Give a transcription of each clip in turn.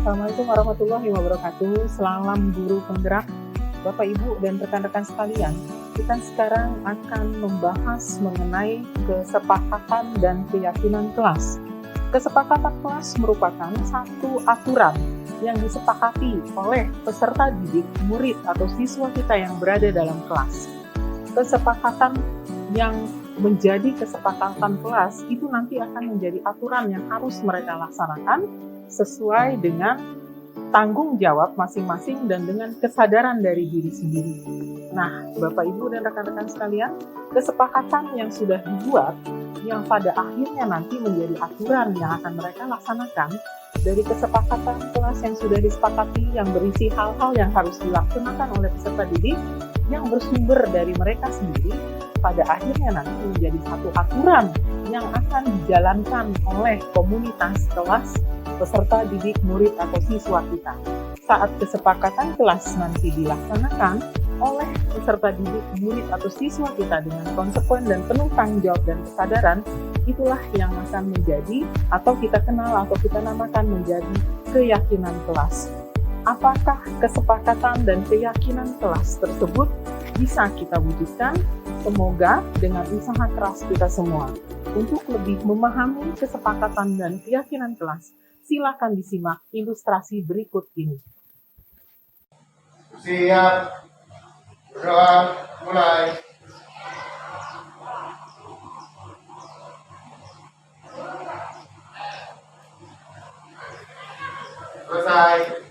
Assalamualaikum warahmatullahi wabarakatuh. Salam guru penggerak, Bapak Ibu dan rekan-rekan sekalian. Kita sekarang akan membahas mengenai kesepakatan dan keyakinan kelas. Kesepakatan kelas merupakan satu aturan yang disepakati oleh peserta didik, murid atau siswa kita yang berada dalam kelas. Kesepakatan yang menjadi kesepakatan kelas itu nanti akan menjadi aturan yang harus mereka laksanakan sesuai dengan tanggung jawab masing-masing dan dengan kesadaran dari diri sendiri. Nah, Bapak Ibu dan rekan-rekan sekalian, kesepakatan yang sudah dibuat yang pada akhirnya nanti menjadi aturan yang akan mereka laksanakan dari kesepakatan kelas yang sudah disepakati yang berisi hal-hal yang harus dilaksanakan oleh peserta didik yang bersumber dari mereka sendiri, pada akhirnya nanti menjadi satu aturan yang akan dijalankan oleh komunitas kelas, peserta didik, murid atau siswa kita. Saat kesepakatan kelas nanti dilaksanakan oleh peserta didik, murid atau siswa kita dengan konsekuen dan penuh tanggung jawab dan kesadaran, itulah yang akan menjadi atau kita kenal atau kita namakan menjadi keyakinan kelas. Apakah kesepakatan dan keyakinan kelas tersebut bisa kita wujudkan? Semoga dengan usaha keras kita semua. Untuk lebih memahami kesepakatan dan keyakinan kelas, silakan disimak ilustrasi berikut ini. Siap, berdoa, mulai. Selesai.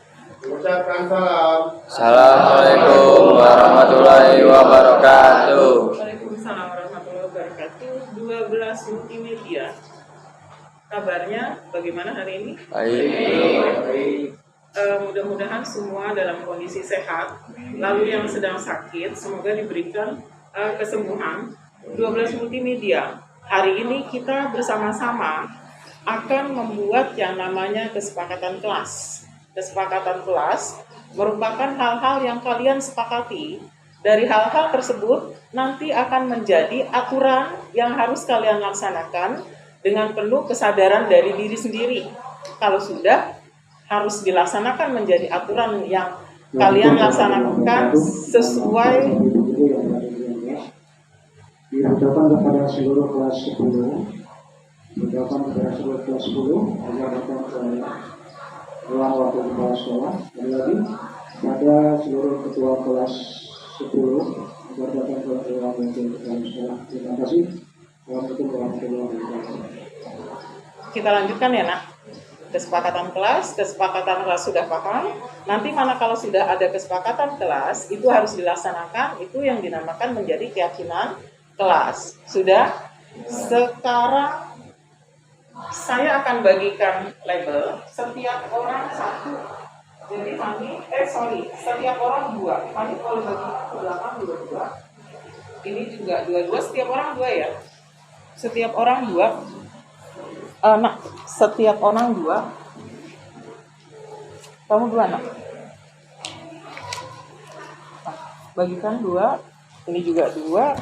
Ucapkan salam. Assalamualaikum warahmatullahi wabarakatuh. Waalaikumsalam warahmatullahi wabarakatuh. 12 multimedia. Kabarnya bagaimana hari ini? Baik. Mudah-mudahan semua dalam kondisi sehat. Lalu yang sedang sakit, semoga diberikan kesembuhan. 12 multimedia. Hari ini kita bersama-sama akan membuat yang namanya kesepakatan kelas. Kesepakatan kelas merupakan hal-hal yang kalian sepakati. Dari hal-hal tersebut nanti akan menjadi aturan yang harus kalian laksanakan dengan penuh kesadaran dari diri sendiri. Kalau sudah, harus dilaksanakan menjadi aturan yang kalian laksanakan sesuai. Diucapkan kepada seluruh kelas 10, diucapkan kepada seluruh kelas 10 agar datang ke ruang waktu kepala sekolah. Dan lagi pada seluruh ketua kelas 10 agar datang ke ruang waktu kepala sekolah. Terima kasih. Wassalamualaikum warahmatullahi wabarakatuh. Kita lanjutkan ya nak. Kesepakatan kelas sudah paham. Nanti mana kalau sudah ada kesepakatan kelas, itu harus dilaksanakan, itu yang dinamakan menjadi keyakinan kelas. Sudah? Sekarang saya akan bagikan label, setiap orang satu. Jadi setiap orang dua. Nanti kalau bagi ke belakang dua-dua. Ini juga dua-dua, setiap orang dua ya. Setiap orang dua. Setiap orang dua. Kamu dua, nak. Bagikan dua. Ini juga dua.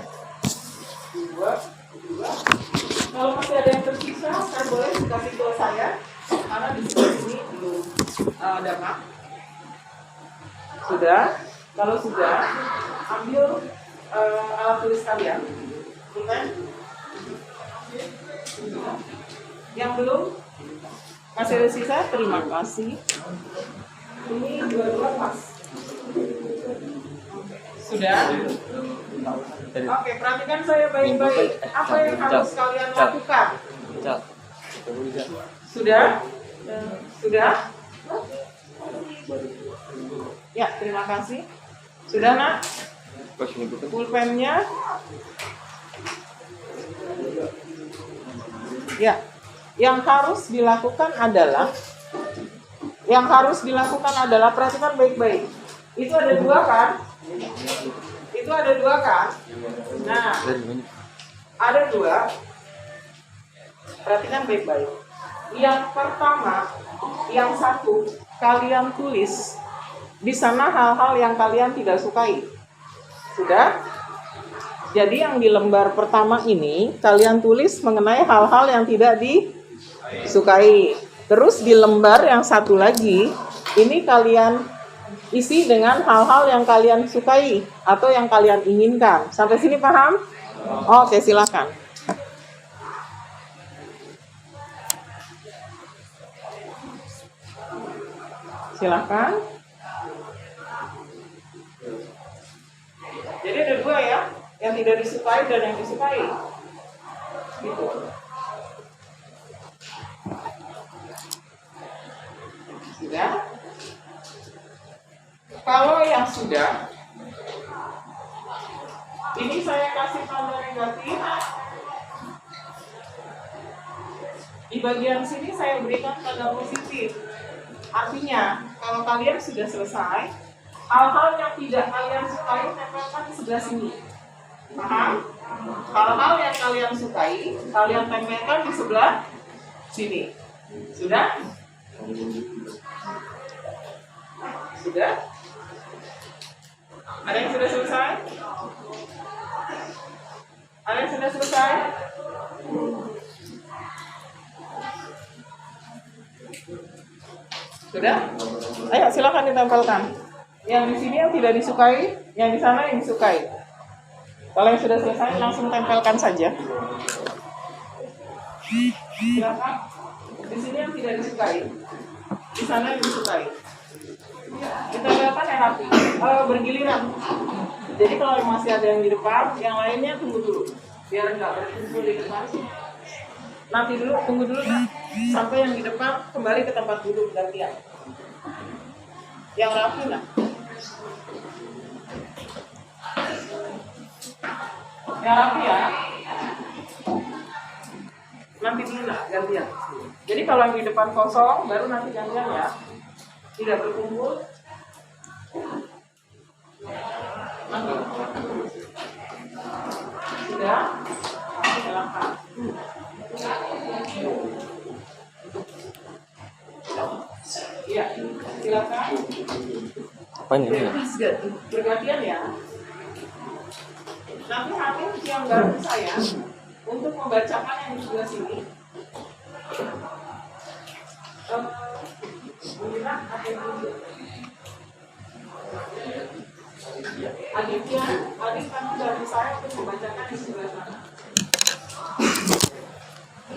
Dua. Kalau masih ada yang tersisa, saya boleh dikasih ke saya. Karena di sini belum ada map. Sudah. Kalau sudah, ambil alat tulis kalian. Bukan? Yang belum masih ada sisa, terima kasih. Ini dua-dua pas. Sudah? Oke, perhatikan saya baik-baik. Apa yang harus kalian lakukan? Sudah? Sudah? Ya, terima kasih. Sudah, nak? Pulpennya? Ya. Yang harus dilakukan adalah perhatikan baik-baik. Itu ada dua kan? Nah, ada dua. Perhatikan baik-baik. Yang pertama, yang satu, kalian tulis di sana hal-hal yang kalian tidak sukai. Sudah? Jadi yang di lembar pertama ini, kalian tulis mengenai hal-hal yang tidak disukai. Terus di lembar yang satu lagi, ini kalian isi dengan hal-hal yang kalian sukai atau yang kalian inginkan. Sampai sini paham? Oke, silakan. Silakan. Jadi ada dua ya, yang tidak disukai dan yang disukai. Gitu. Sudah? Kalau yang sudah, ini saya kasih tanda negatif. Di bagian sini saya berikan tanda positif. Artinya, kalau kalian sudah selesai, hal-hal yang tidak kalian sukai tempelkan di sebelah sini. Paham? Hal-hal yang kalian sukai, kalian tempelkan di sebelah sini. Sudah? Sudah? Ada yang sudah selesai? Ada yang sudah selesai? Sudah? Ayo silakan ditempelkan. Yang di sini yang tidak disukai, yang di sana yang disukai. Kalau yang sudah selesai langsung tempelkan saja. Silakan. Di sini yang tidak disukai, di sana yang disukai. Ditempelkan yang rapi, bergiliran. Jadi kalau masih ada yang di depan, yang lainnya tunggu dulu, biar enggak berkumpul di depan. Nanti dulu, tunggu dulu kan, sampai yang di depan kembali ke tempat duduk gantian. Yang rapi lah. Yang rapi ya. Nanti dulu lah gantian. Jadi kalau yang di depan kosong, baru nanti gantian ya. Tidak berkumpul. Nanti. Sudah? Silakan. Iya, silakan. Apa ini? Bergantian ya. Nanti hakim yang baru saya untuk membacakan yang di sebelah sini. Aditya, adik kan dari saya untuk membacakan di sebelah sana.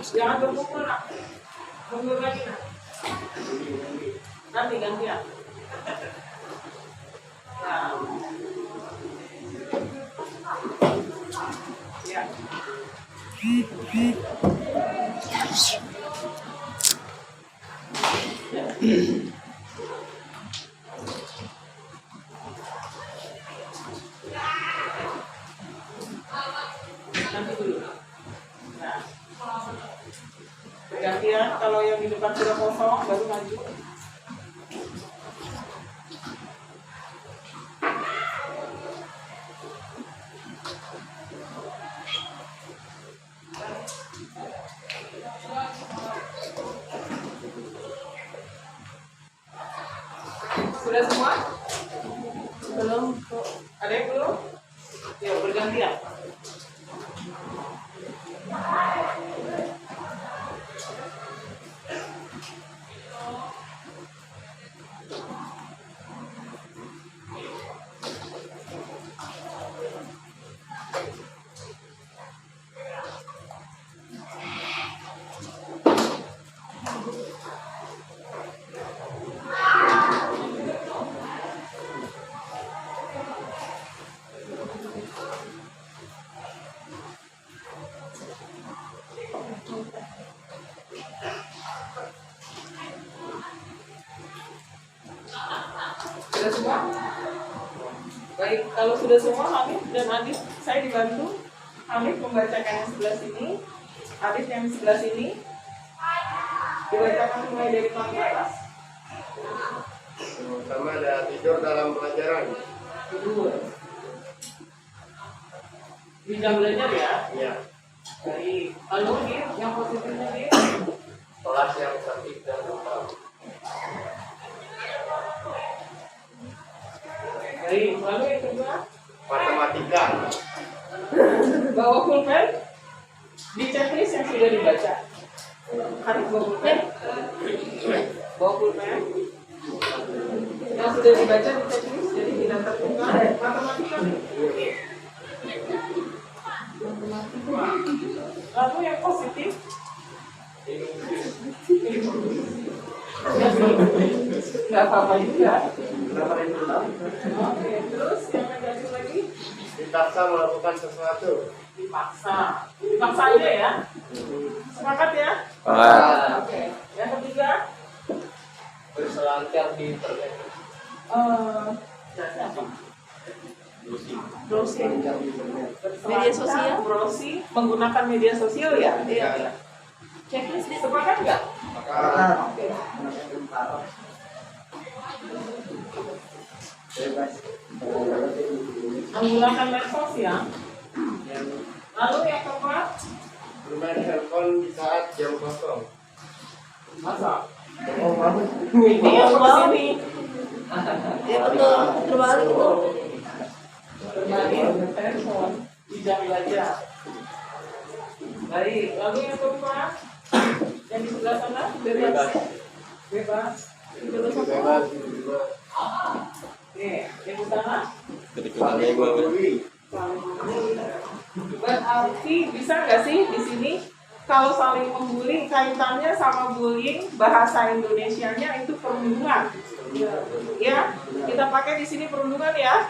Jangan berkumpul nak, mundur lagi nak. Nanti gantian. Nah. Ya. Nanti dulu. Nah. Bergantian, kalau yang di depan sudah kosong baru maju. Sudah semua? Belum? Ada yang belum? Ya, bergantian. Sudah semua? Baik, kalau sudah semua, Hamid dan Adit, saya dibantu. Hamid membacakan yang sebelah sini, Adit yang sebelah sini. Dibacakan mulai dari paling atas. Pertama ada tidur dalam pelajaran. Kedua, di jam belajar ya. Iya. Baik, lalu yang positifnya nih. Kelas yang cantik dan lengkap. Baik, lalu yang kedua. Matematika. Bawa pulpen di checklist yang sudah dibaca. Harus bawa pulpen. bawa pulpen. Yang sudah dibaca di checklist, jadi tidak terbuka. Matematika. Lalu yang positif. Nggak apa-apa juga. Oke, terus yang negatif lagi? Dipaksa melakukan sesuatu. Dipaksa aja ya. Sepakat ya? Oke. Yang ketiga? Berselancar di internet. Apa? Browsing. Media sosial? Browsing menggunakan media sosial ya? Iya. Checklist sepakat nggak? Oke. Menggunakan medsos ya. Lalu yang keempat? Bermain handphone di saat jam kosong. Masa? Ini yang kesini. Ya betul, terbalik itu. Bermain handphone di jam belajar. Baik, lalu yang keempat? Yang di sebelah sana? Bebas. Bebas. Bebas. Oke, yang di sana? Saling membuli. Berarti bisa nggak sih di sini kalau saling membuli kaitannya sama bullying bahasa Indonesianya itu perundungan. Ya, kita pakai di sini perundungan ya.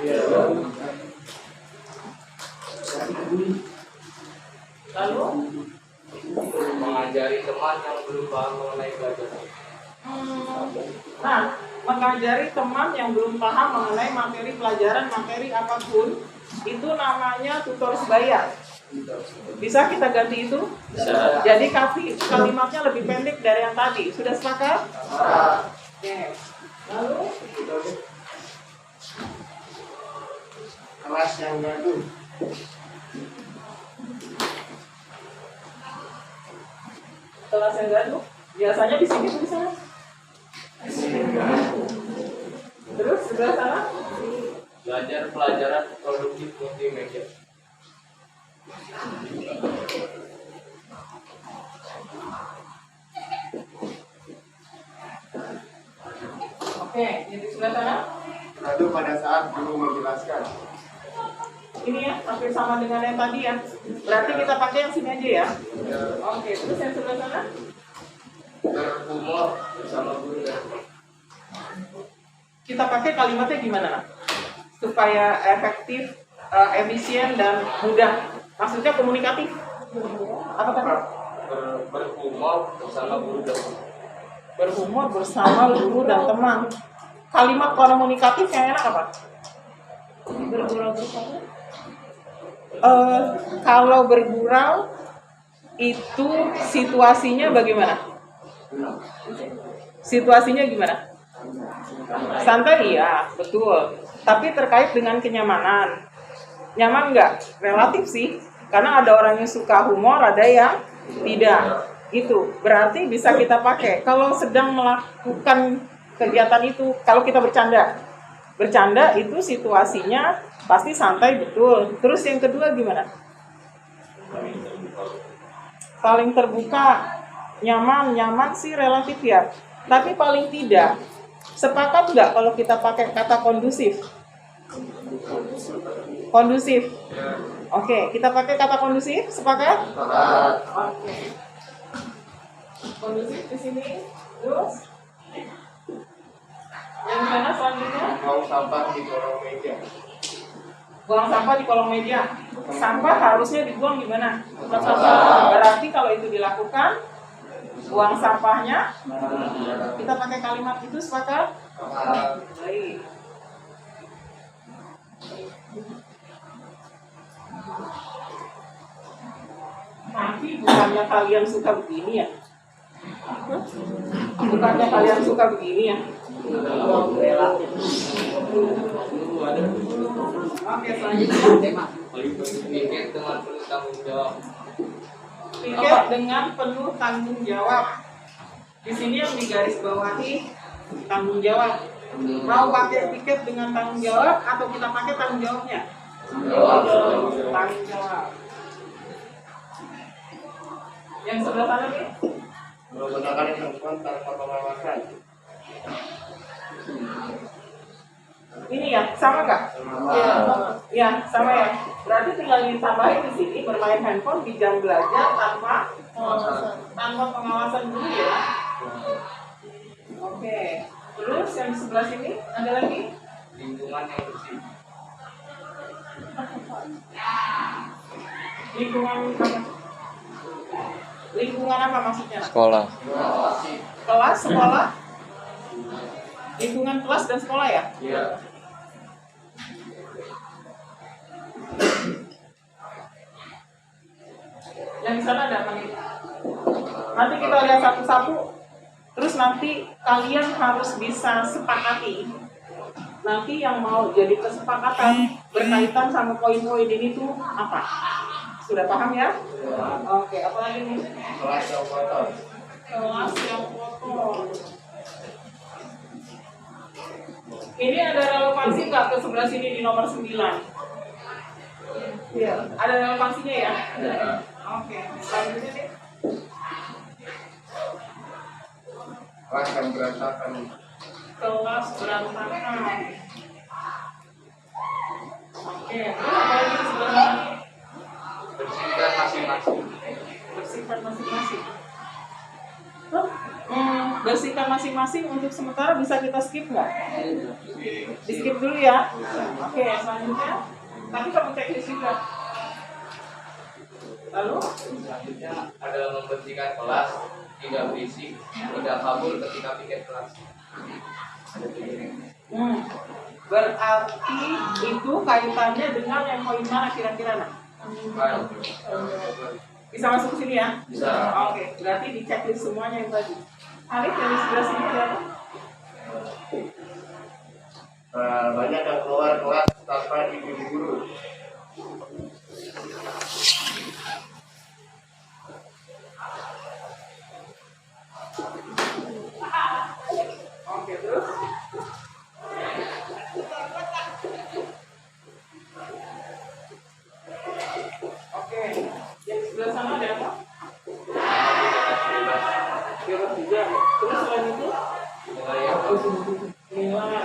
Lalu Mengajari teman yang belum paham mengenai pelajaran. Nah, mengajari teman yang belum paham mengenai materi pelajaran, materi apapun, itu namanya tutor sebaya. Bisa kita ganti itu? Bisa. Jadi kalimatnya lebih pendek dari yang tadi. Sudah sepakat? Oke. Lalu? Kelas yang gaduh. Kelas yang gaduh? Biasanya di sini tulisannya. Terus sebelah sana? Belajar pelajaran produktif multimedia. Oke, jadi sebelah sana? Lalu pada saat guru menjelaskan. Ini ya, hampir sama dengan yang tadi ya. Berarti kita pakai yang sini aja ya. Oke, terus yang sebelah sana? Berhumor bersama guru dan Kita pakai kalimatnya gimana? Supaya efektif, efisien, dan mudah. Maksudnya komunikatif. Apa tadi? berhumor bersama guru dan Berhumor bersama guru dan teman. Kalimat komunikatif yang enak apa? Bergurau bersama. Kalau bergurau itu situasinya bagaimana? Situasinya gimana? Santai iya, betul. Tapi terkait dengan kenyamanan. Nyaman nggak? Relatif sih. Karena ada orang yang suka humor, ada yang tidak. Itu berarti bisa kita pakai. Kalau sedang melakukan kegiatan itu, kalau kita bercanda itu situasinya pasti santai betul. Terus yang kedua gimana? Paling terbuka, nyaman sih relatif ya. Tapi paling tidak, sepakat nggak kalau kita pakai kata kondusif? Kondusif. Oke, kita pakai kata kondusif, sepakat? Oke. Kondusif di sini. Terus yang mana selanjutnya? buang sampah di kolong meja. Buang sampah di kolong meja. Sampah harusnya dibuang di mana? Berarti kalau itu dilakukan, buang sampahnya, kita pakai kalimat itu, sepakat? Baik. Tapi bukannya kalian suka begini ya? Bukannya kalian suka begini ya? Oke, selanjutnya. Pikir dengan penuh tanggung jawab. Piket dengan penuh tanggung jawab. Di sini yang digarisbawahi tanggung jawab. Mau pakai piket dengan tanggung jawab atau kita pakai tanggung jawabnya? Tanggung jawab. Yang sebelah sana nih? Menggunakan handphone tanpa pengawasan. Ini ya, sama nggak? Iya. Ya, sama ya. Berarti tinggal ditambahin di sini bermain handphone di jam belajar tanpa pengawasan guru ya. Oke. Terus yang di sebelah sini ada lagi? Lingkungan yang bersih. Lingkungan apa? Lingkungan apa maksudnya? Sekolah. Kelas, sekolah? Lingkungan kelas dan sekolah ya? Iya. Yang di sana ada apa nih? Nanti kita lihat satu-satu. Terus nanti kalian harus bisa sepakati. Nanti yang mau jadi kesepakatan berkaitan sama poin-poin ini tuh apa? Sudah paham ya? Oke, apa lagi nih? Kelas yang kotor. Kelas yang kotor. Ini ada relevansi nggak ke sebelah sini di nomor 9? Iya, ada relevansinya ya? Oke, selanjutnya nih. Kelas yang berantakan. Kelas berantakan. Oke, terus apa lagi di sebelah sana? Bersihkan masing-masing. Bersihkan masing-masing. Bersihkan masing-masing untuk sementara bisa kita skip nggak? Di skip dulu ya. Oke, selanjutnya. Tapi kamu checklist juga. Lalu? Selanjutnya adalah membersihkan kelas, tidak berisik, tidak kabur ketika piket kelas. Berarti itu kaitannya dengan yang poin mana kira-kira nak? Bisa masuk ke sini ya? Bisa. Oke, berarti di checklist semuanya yang tadi. Alif dari sebelah sini ada apa? Banyak yang keluar kelas tanpa izin guru. Oke, terus? Oke, yang di sebelah sana ada apa? Bebas juga. Terus selain itu? Nilai yang Nilai.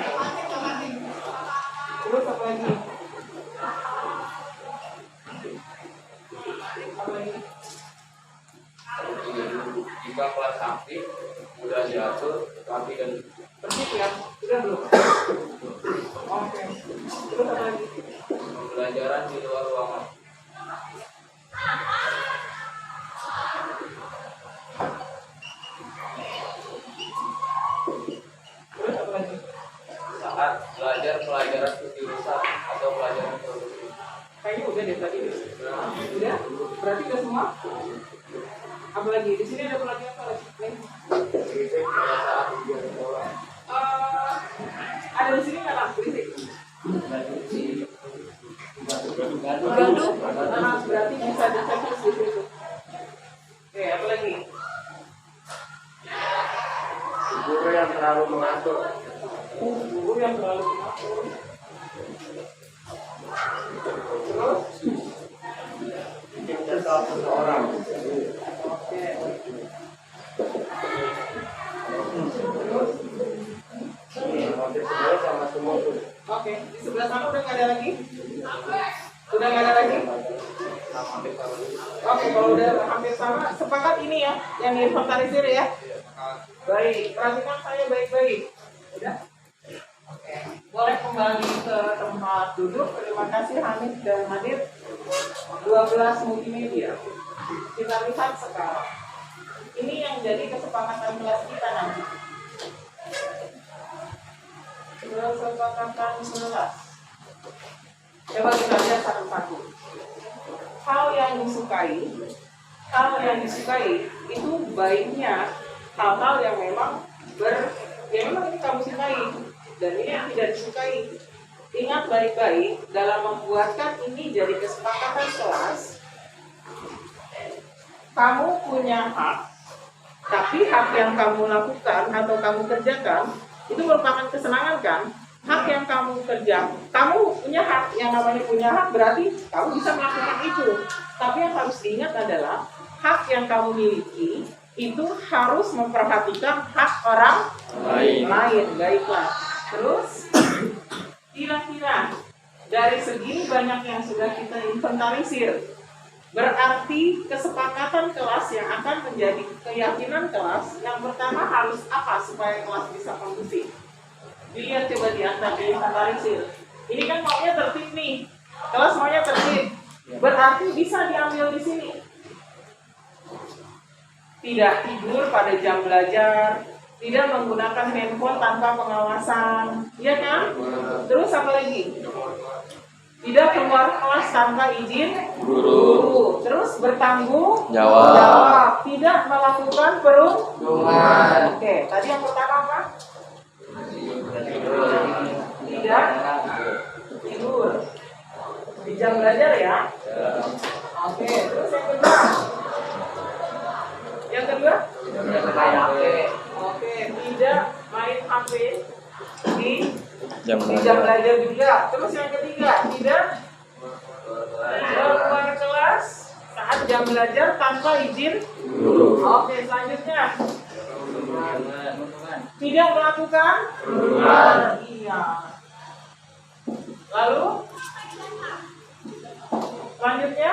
Terus apa lagi? Apa lagi? jika kelas aktif sudah diatur rapi dan Persib ya? Sudah belum? Oke. Terus apa lagi? pembelajaran di luar ruangan. Terus apa lagi? Saat belajar pelajaran kejurusan atau pelajaran produksi. Kayaknya udah deh tadi. Udah? Berarti udah semua? Apa lagi? Di sini ada pelajaran apa lagi? Kritik pada saat ujian sekolah. Ada di sini nggak lah? Berisik. Gaduh. Berarti bisa dicek di situ. Oke, apa lagi? Guru yang terlalu mengatur. Guru yang terlalu mengatur. Terus? Bikin kesal seseorang. Oke. Terus? Motif sebenarnya sama semua tuh. Oke, di sebelah sana udah nggak ada lagi? Udah nggak ada lagi? Hampir sama. Oke, kalau udah hampir sama, sepakat ini ya, yang diinventarisir ya. Baik, perhatikan saya baik-baik. Udah? Oke, boleh kembali ke tempat duduk. Terima kasih Hanif dan Hadir. 12 multimedia. Kita lihat sekarang. Ini yang jadi kesepakatan kelas kita nanti. Kesepakatan 11. Coba kita lihat satu-satu. Hal yang disukai itu baiknya hal-hal yang memang memang ini kamu sukai dan ini yang tidak disukai. Ingat baik-baik dalam membuatkan ini jadi kesepakatan kelas. Kamu punya hak, tapi hak yang kamu lakukan atau kamu kerjakan itu merupakan kesenangan kan? Hak yang kamu kamu punya hak, yang namanya punya hak berarti kamu bisa melakukan itu. Tapi yang harus diingat adalah hak yang kamu miliki itu harus memperhatikan hak orang lain. Baiklah. Terus kira-kira dari segi banyak yang sudah kita inventarisir, berarti kesepakatan kelas yang akan menjadi keyakinan kelas yang pertama harus apa supaya kelas bisa kondusif? Dilihat coba di antara inventarisir. Ini kan maunya tertib nih, kelas maunya tertib, berarti bisa diambil di sini. Tidak tidur pada jam belajar, tidak menggunakan handphone tanpa pengawasan, iya kan? Terus apa lagi? Tidak keluar kelas tanpa izin guru. Terus bertanggung jawab. Tidak melakukan perundungan. Oke, tadi yang pertama apa? Tidak tidur di jam belajar ya. Oke, terus yang kedua? Yang kedua? Oke, tidak main HP di jam belajar juga. Terus yang ketiga, tidak keluar kelas saat jam belajar tanpa izin guru. Oke, selanjutnya tidak melakukan perundungan. Iya. Lalu selanjutnya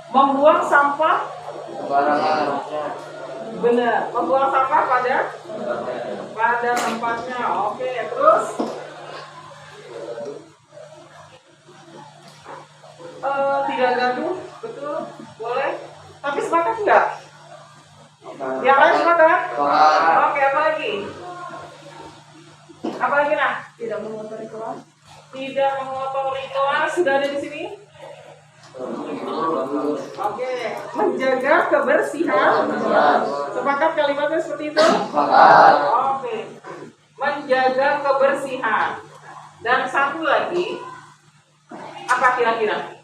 membuang sampah benar, membuang sampah pada tempatnya. Oke, terus tidak gaduh, betul, boleh. Tapi sepakat enggak? Yang lain sepakat? Oke, apa lagi? Apa lagi nah? Tidak mengotori kelas. Tidak mengotori kelas, sudah ada di sini? Oke, menjaga kebersihan. Sepakat kalimatnya seperti itu? Oke, menjaga kebersihan. Dan satu lagi, apa kira-kira?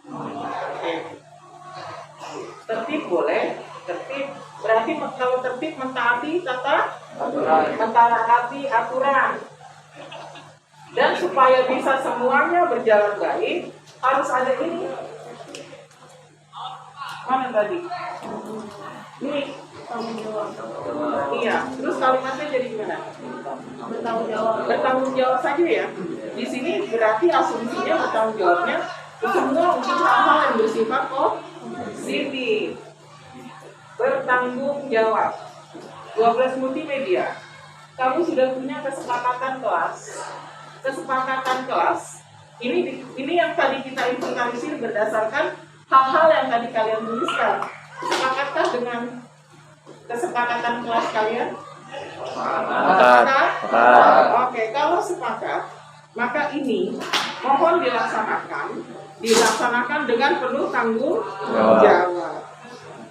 Oke. Tertib boleh, tertib berarti kalau tertib mentaati aturan. Dan supaya bisa semuanya berjalan baik, harus ada ini. Mana tadi? Ini. Iya. Terus kalimatnya jadi gimana? Bertanggung jawab. Bertanggung jawab saja ya. Di sini berarti asumsinya bertanggung jawabnya semua untuk hal-hal yang bersifat positif. Bertanggung jawab. 12 multimedia. Kamu sudah punya kesepakatan kelas. Kesepakatan kelas. Ini yang tadi kita inventarisir berdasarkan hal-hal yang tadi kalian tuliskan. Sepakatkah dengan kesepakatan kelas kalian? Sepakat? Oke, kalau sepakat, maka ini mohon dilaksanakan dengan penuh tanggung jawab.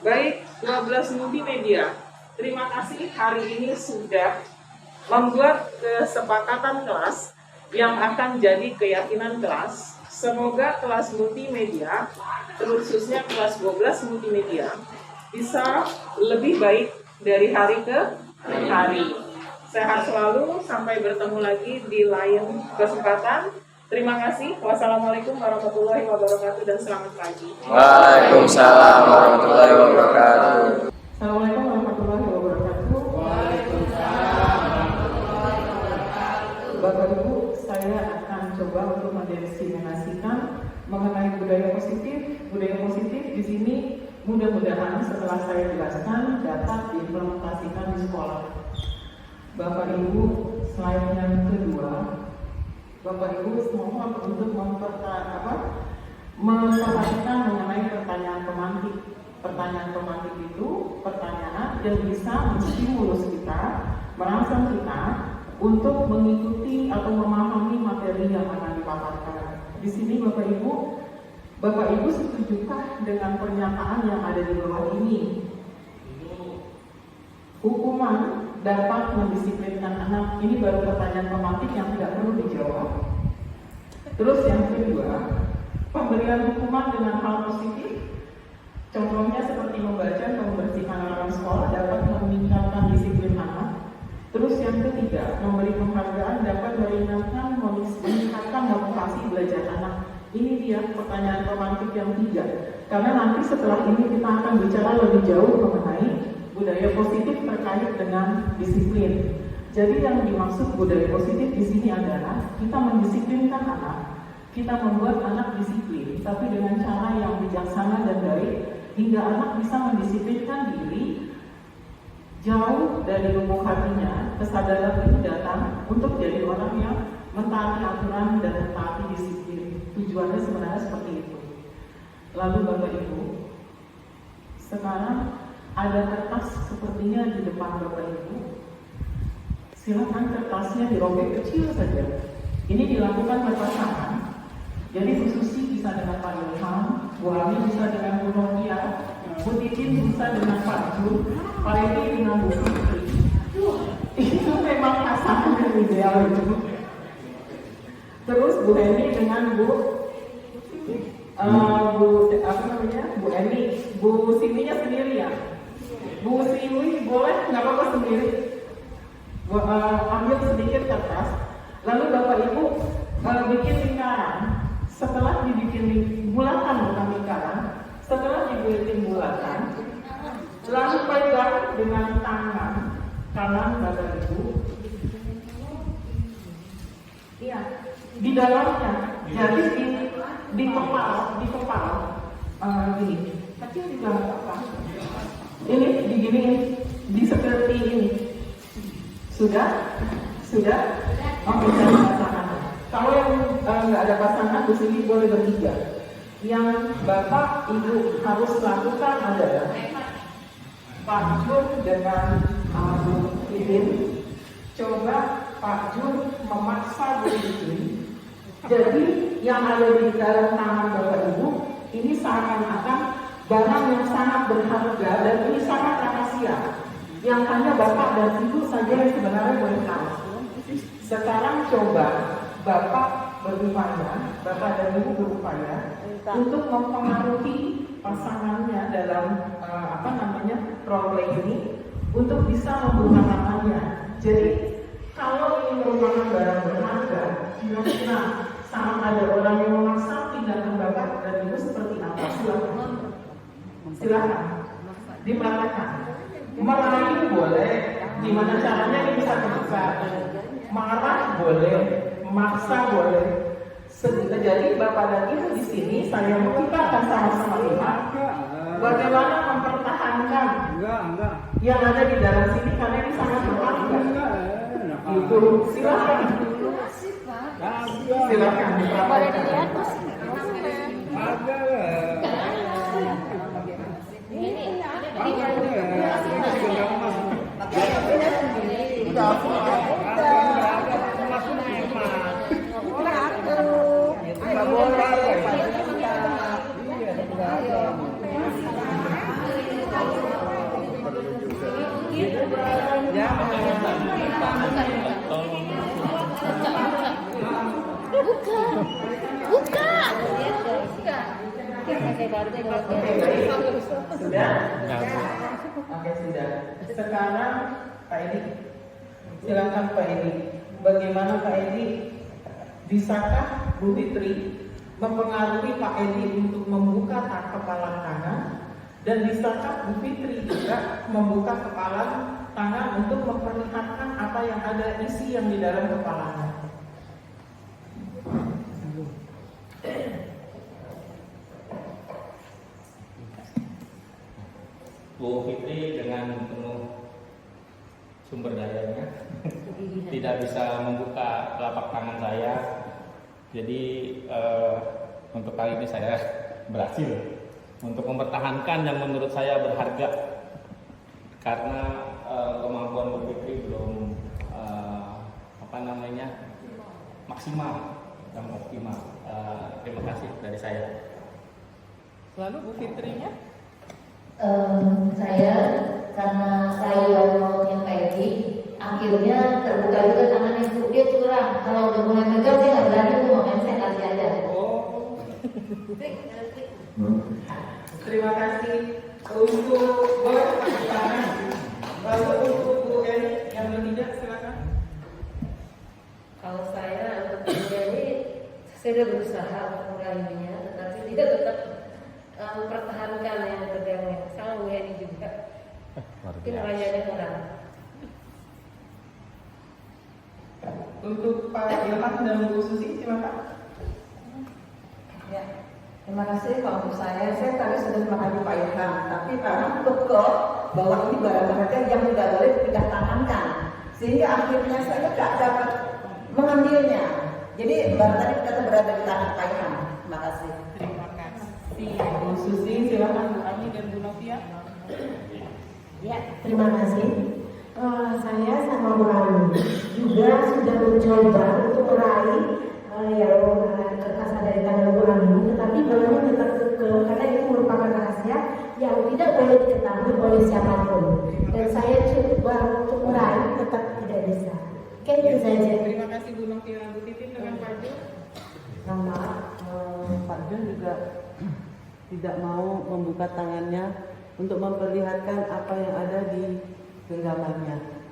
Baik, 12 multimedia. Terima kasih hari ini sudah membuat kesepakatan kelas yang akan jadi keyakinan kelas. Semoga kelas multimedia, khususnya kelas 12 multimedia, bisa lebih baik dari hari ke hari. Sehat selalu, sampai bertemu lagi di lain kesempatan. Terima kasih. Wassalamualaikum warahmatullahi wabarakatuh dan selamat pagi. Waalaikumsalam warahmatullahi wabarakatuh. Assalamualaikum warahmatullahi wabarakatuh. Bapak Ibu, saya akan coba untuk mendiskriminasikan mengenai budaya positif. Budaya positif di sini mudah-mudahan setelah saya jelaskan dapat diimplementasikan di sekolah. Bapak Ibu, slide yang kedua. Bapak Ibu mohon untuk memperhatikan mengenai pertanyaan pemantik. Pertanyaan pemantik itu pertanyaan yang bisa menstimulus kita, merangsang kita untuk mengikuti atau memahami materi yang akan dipaparkan. Di sini Bapak Ibu setujukah dengan pernyataan yang ada di bawah ini? Hukuman dapat mendisiplinkan anak. Ini baru pertanyaan pemantik yang tidak perlu dijawab. Terus yang kedua, pemberian hukuman dengan hal positif. Contohnya seperti membaca atau membersihkan alarm sekolah dapat meningkatkan disiplin anak. Terus yang ketiga, memberi penghargaan dapat meningkatkan motivasi belajar anak. Ini dia pertanyaan pemantik yang 3. Karena nanti setelah ini kita akan bicara lebih jauh mengenai budaya positif terkait dengan disiplin. Jadi yang dimaksud budaya positif di sini adalah kita mendisiplinkan anak, kita membuat anak disiplin, tapi dengan cara yang bijaksana dan baik, hingga anak bisa mendisiplinkan diri jauh dari lubuk hatinya. Kesadaran itu datang untuk jadi orang yang mentaati aturan dan mentaati disiplin. Tujuannya sebenarnya seperti itu. Lalu Bapak Ibu, sekarang ada kertas sepertinya di depan Bapak Ibu. Silakan kertasnya dirobek kecil saja. Ini dilakukan berpasangan. Jadi Bu Susi bisa dengan Pak Ilham, Bu Ami bisa dengan Bu Novia, Bu Titin bisa dengan Pak Jun, Pak Edi dengan Bu Fitri. Itu memang pasangan yang ideal itu. Terus Bu Eni dengan Bu Bu Eni, Bu Siminya sendiri ya. Bu Simi boleh nggak apa-apa sendiri. Ambil sedikit kertas, lalu Bapak Ibu bikin lingkaran. Setelah dibikin bulatan, bukan lingkaran, setelah dibikin bulatan, lalu pegang dengan tangan kanan Bapak Ibu. Iya, di dalamnya. Jadi di kepala, gini. Kecil juga nggak apa. Ini digini, di seperti ini. Sudah? Oke, cari pasangan. Kalau yang nggak ada pasangan di sini boleh bertiga. Yang Bapak Ibu harus lakukan adalah Pak Jun dengan Bu Titin. Coba Pak Jun memaksa Bu Titin. Jadi yang ada di dalam tangan Bapak Ibu ini seakan-akan barang yang sangat berharga dan ini sangat rahasia, yang hanya Bapak dan Ibu saja yang sebenarnya boleh tahu. Sekarang coba Bapak berupaya, Bapak dan Ibu berupaya untuk mempengaruhi pasangannya dalam role play ini untuk bisa membuka tangannya. Jadi kalau ini merupakan barang berharga, kira-kira saat ada orang yang memaksa tindakan Bapak dan Ibu seperti apa? Silakan. Dimarakan. Marahin boleh. Gimana caranya ini bisa terbuka? Marah boleh, maksa boleh. Jadi Bapak dan Ibu di sini saya mau kita akan sama-sama lihat bagaimana mempertahankan yang ada di dalam sini karena ini sangat berharga. Itu silakan. Silakan diperhatikan. Sudah? Oke, sudah. Sekarang Pak Edi, silakan Pak Edi. Bagaimana Pak Edi? Bisakah Bu Fitri mempengaruhi Pak Edi untuk membuka kepala tangan, dan bisakah Bu Fitri juga membuka kepala tangan untuk memperlihatkan apa yang ada isi yang di dalam kepalanya? Bu Fitri dengan penuh sumber dayanya tidak bisa membuka telapak tangan saya. Jadi untuk kali ini saya berhasil untuk mempertahankan yang menurut saya berharga, karena kemampuan Bu Fitri belum maksimal dan optimal. Terima kasih dari saya. Lalu Bu Fitrinya? Saya karena saya maunya Pak Edi, akhirnya terbuka juga tangannya. Dia curang, kalau udah mulai megang dia nggak berani, tuh makanya saya kasih aja. Oh. Terima kasih untuk boleh tangan. Lalu untuk Bu Eni yang ketiga silakan. Kalau saya untuk Bu Eni, saya udah berusaha menguranginya, tetapi dia tetap mempertahankan yang berdamai. Sama Bu Heni juga. Mungkin rayanya kurang. Untuk Pak Ilham dan Bu Susi, silakan. Ya, terima kasih. Kalau untuk saya tadi sudah memahami Pak Ilham, tapi Pak Ilham betul bahwa ini barang berharga yang tidak boleh dipindah tangankan, sehingga akhirnya saya tidak dapat mengambilnya. Jadi barang tadi tetap berada di tangan Pak Ilham. Terima kasih. Terima kasih Bu Susi, silakan Bu Ani dan Bu Novia. Ya, terima kasih. Saya sama Bu Ani juga sudah mencoba untuk meraih yang kertas dari tangan Bu Ani, tetapi belum tetap kekeh karena itu merupakan rahasia yang tidak boleh diketahui oleh siapapun. Dan saya coba untuk meraih tetap tidak bisa. Oke, itu saja. Terima kasih Bu Novia, Bu Titin dengan Pak Jo. Sama Pak John juga tidak mau membuka tangannya untuk memperlihatkan apa yang ada di genggamannya.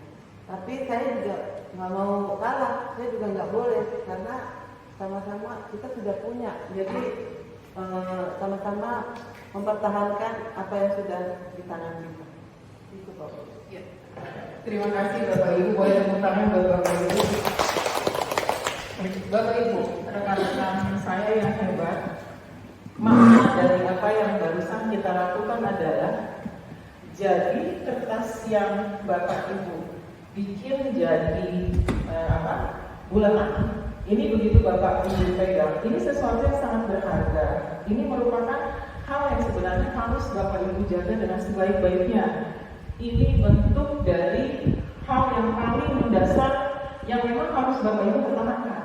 Tapi saya juga nggak mau kalah, saya juga nggak boleh karena sama-sama kita sudah punya. Jadi sama-sama mempertahankan apa yang sudah di tangan kita. Itu Pak. Ya. Terima kasih Bapak Ibu, boleh tepuk tangan buat Bapak Ibu. Bapak Ibu, rekan-rekan saya yang hebat, makna dari apa yang barusan kita lakukan adalah jadi kertas yang Bapak Ibu bikin jadi bulanan. Ini begitu Bapak Ibu pegang. Ini sesuatu yang sangat berharga. Ini merupakan hal yang sebenarnya harus Bapak Ibu jaga dengan sebaik-baiknya. Ini bentuk dari hal yang paling mendasar yang memang harus Bapak Ibu pertahankan.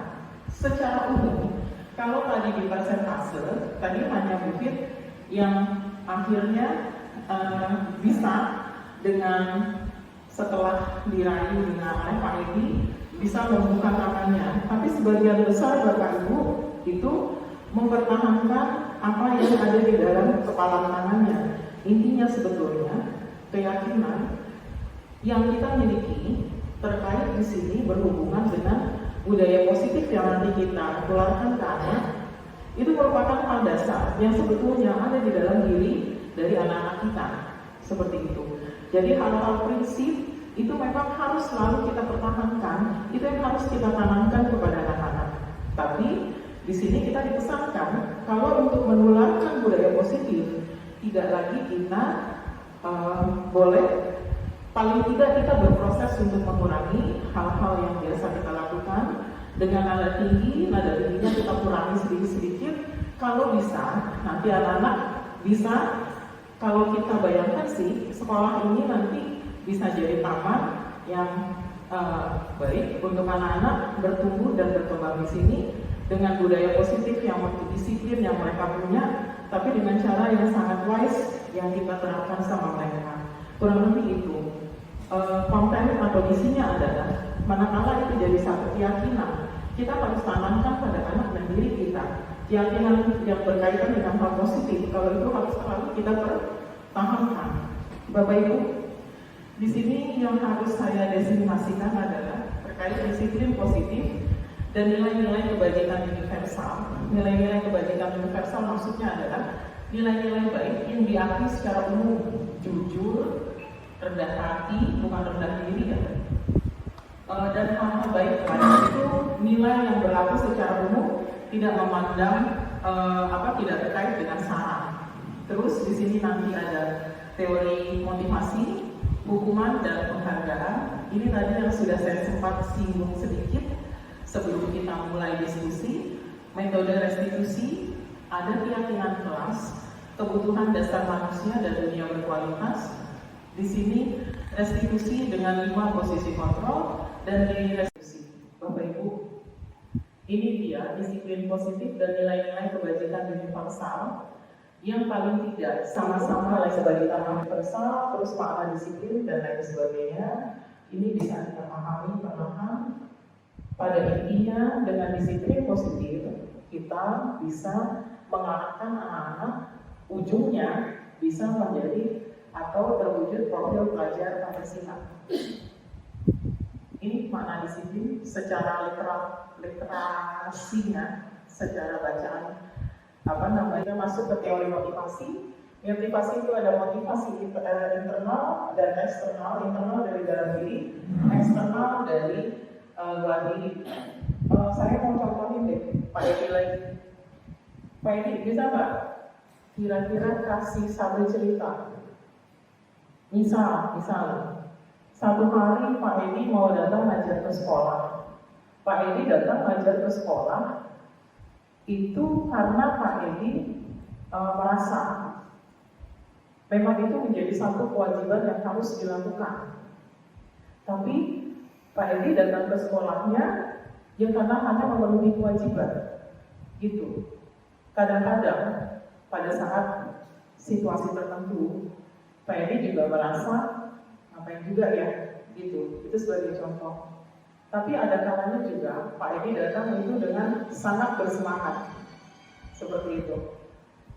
Secara umum, kalau tadi di persentase, tadi hanya bukit yang akhirnya bisa dengan setelah dirayu dengan oleh Pak Edi bisa membuka tangannya. Tapi sebagian besar Bapak Ibu itu mempertahankan apa yang ada di dalam kepala tangannya. Intinya sebetulnya keyakinan yang kita miliki terkait di sini berhubungan dengan budaya positif yang nanti kita keluarkan ke anak. Itu merupakan hal dasar yang sebetulnya ada di dalam diri dari anak-anak kita. Seperti itu. Jadi hal-hal prinsip itu memang harus selalu kita pertahankan, itu yang harus kita tanamkan kepada anak-anak. Tapi di sini kita dipesankan kalau untuk menularkan budaya positif, tidak lagi kita boleh, paling tidak kita berproses untuk mengurangi hal-hal yang biasa kita lakukan dengan nada tingginya kita kurangi sedikit-sedikit. Kalau bisa, nanti anak-anak bisa, kalau kita bayangkan sih, sekolah ini nanti bisa jadi taman yang baik untuk anak-anak bertumbuh dan berkembang di sini dengan budaya positif yang multidisiplin yang mereka punya, tapi dengan cara yang sangat wise yang kita terapkan sama mereka. Kurang lebih itu. Konten atau isinya adalah manakala itu jadi satu keyakinan, kita harus tanamkan pada anak dan diri kita keyakinan yang berkaitan dengan hal positif. Kalau itu harus selalu kita pertahankan. Bapak Ibu, di sini yang harus saya designasikan adalah terkait disiplin positif dan nilai-nilai kebajikan universal. Nilai-nilai kebajikan universal maksudnya adalah nilai-nilai baik yang diakui secara umum, jujur, rendah hati, bukan rendah diri ya. Dan hal-hal baik lain itu nilai yang berlaku secara umum, tidak memandang tidak terkait dengan saran. Terus di sini nanti ada teori motivasi, hukuman dan penghargaan. Ini tadi yang sudah saya sempat singgung sedikit sebelum kita mulai diskusi. Metode restitusi, ada keyakinan kelas, kebutuhan dasar manusia dan dunia berkualitas. Di sini restitusi dengan 5 posisi kontrol dan di restitusi. Bapak Ibu, ini dia disiplin positif dan nilai-nilai kebajikan universal yang paling tidak sama-sama oleh kebajikan universal, terus makna disiplin dan lain sebagainya. Ini bisa kita pahami perlahan. Pada intinya dengan disiplin positif kita bisa mengarahkan anak-anak ujungnya bisa menjadi atau terwujud profil pelajar Pancasila. Ini makna disiplin secara literasinya, secara bacaan masuk ke teori motivasi. Motivasi itu ada motivasi internal dan eksternal. Internal dari dalam diri, eksternal dari luar diri. Saya mau contohin deh, Pak Edi lagi. Pak Edi, bisa nggak kira-kira kasih satu cerita? Misal, satu hari Pak Edi mau datang ngajar ke sekolah. Pak Edi datang ngajar ke sekolah itu karena Pak Edi merasa memang itu menjadi satu kewajiban yang harus dilakukan. Tapi Pak Edi datang ke sekolahnya ya karena hanya memenuhi kewajiban. Gitu. Kadang-kadang pada saat situasi tertentu Pak Edi juga merasa ngapain juga ya, gitu. Itu sebagai contoh. Tapi ada kalanya juga Pak Edi datang itu dengan sangat bersemangat, seperti itu.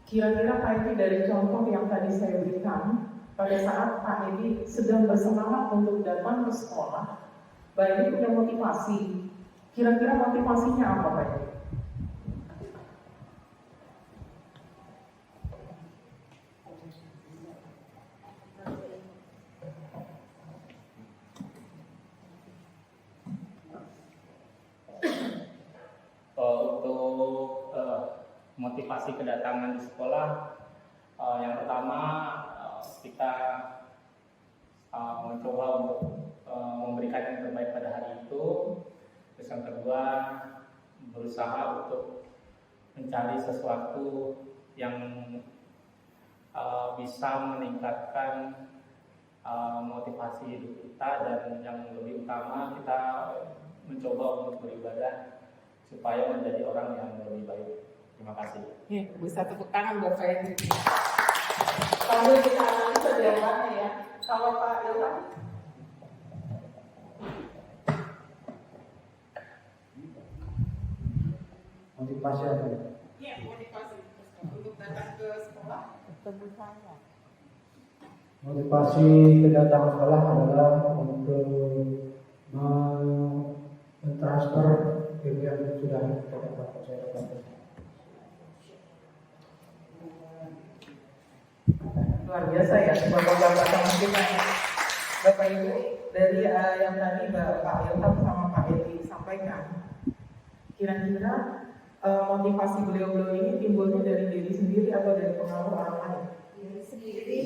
Kira-kira Pak Edi dari contoh yang tadi saya berikan, pada saat Pak Edi sedang bersemangat untuk datang ke sekolah, Pak Edi punya motivasi. Kira-kira motivasinya apa Pak Edi? Untuk motivasi kedatangan di sekolah, yang pertama kita mencoba untuk memberikan yang terbaik pada hari itu. Terus yang kedua, berusaha untuk mencari sesuatu yang bisa meningkatkan motivasi hidup kita, dan yang lebih utama kita mencoba untuk beribadah supaya menjadi orang yang lebih baik. Terima kasih. Bisa tepuk tangan buat saya. Sambil kita analisa jawabannya ya. Kalau Pak Ilham? Motivasi apa? Iya, motivasi untuk datang ke sekolah. Motivasi kedatangan sekolah adalah untuk mentransfer ilmu yang sudah kita dapat. Luar biasa ya, Bapak-bapak sama kita ya. Bapak Ibu, dari yang tadi Pak Ilham sama Pak Edi sampaikan, kira-kira motivasi beliau-beliau ini timbulnya dari diri sendiri atau dari pengaruh orang lain? Diri sendiri.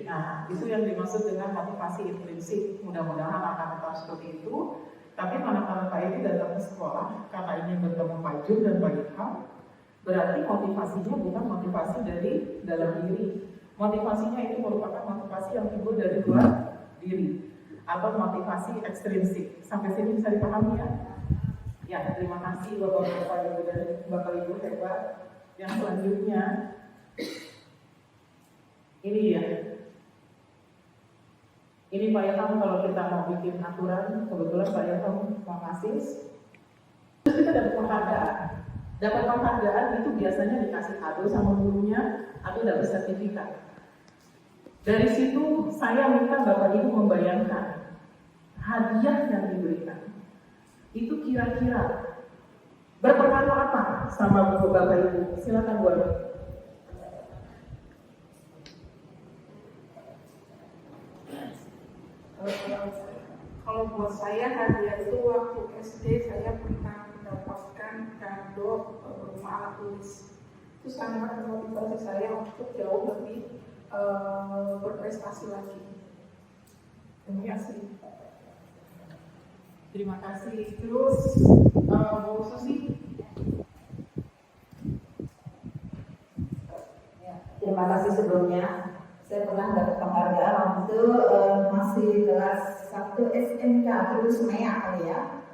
Nah, itu yang dimaksud dengan motivasi intrinsik. Mudah-mudahan akan tetap seperti itu. Tapi manakala Pak Edi datang ke sekolah karena ingin bertemu Pak Jun dan Pak Ilham, berarti motivasinya bukan motivasi dari dalam diri. Motivasinya itu merupakan motivasi yang timbul dari luar diri atau motivasi ekstrinsik. Sampai sini bisa dipahami ya? Ya, terima kasih Bapak-bapak Ibu dan Bapak Ibu hebat. Yang selanjutnya ini ya. Ini Pak Ilham, kalau kita mau bikin aturan, kebetulan Pak Ilham mau ngasih, terus kita dapat penghargaan. Dapat penghargaan itu biasanya dikasih kado sama gurunya atau dapat sertifikat. Dari situ saya minta Bapak Ibu membayangkan hadiah yang diberikan itu kira-kira berpengaruh apa sama Bapak Ibu? Silakan Bu Ani. Kalau buat saya hadiah itu waktu SD saya pernah mendapatkan kado berupa alat tulis. Itu sangat memotivasi saya untuk jauh lebih berprestasi lagi. Terima kasih. Terima kasih. Terus Bu Susi. Ya, terima kasih sebelumnya. Saya pernah dapat penghargaan waktu itu masih kelas 1 SMK dulu Semea kali ya.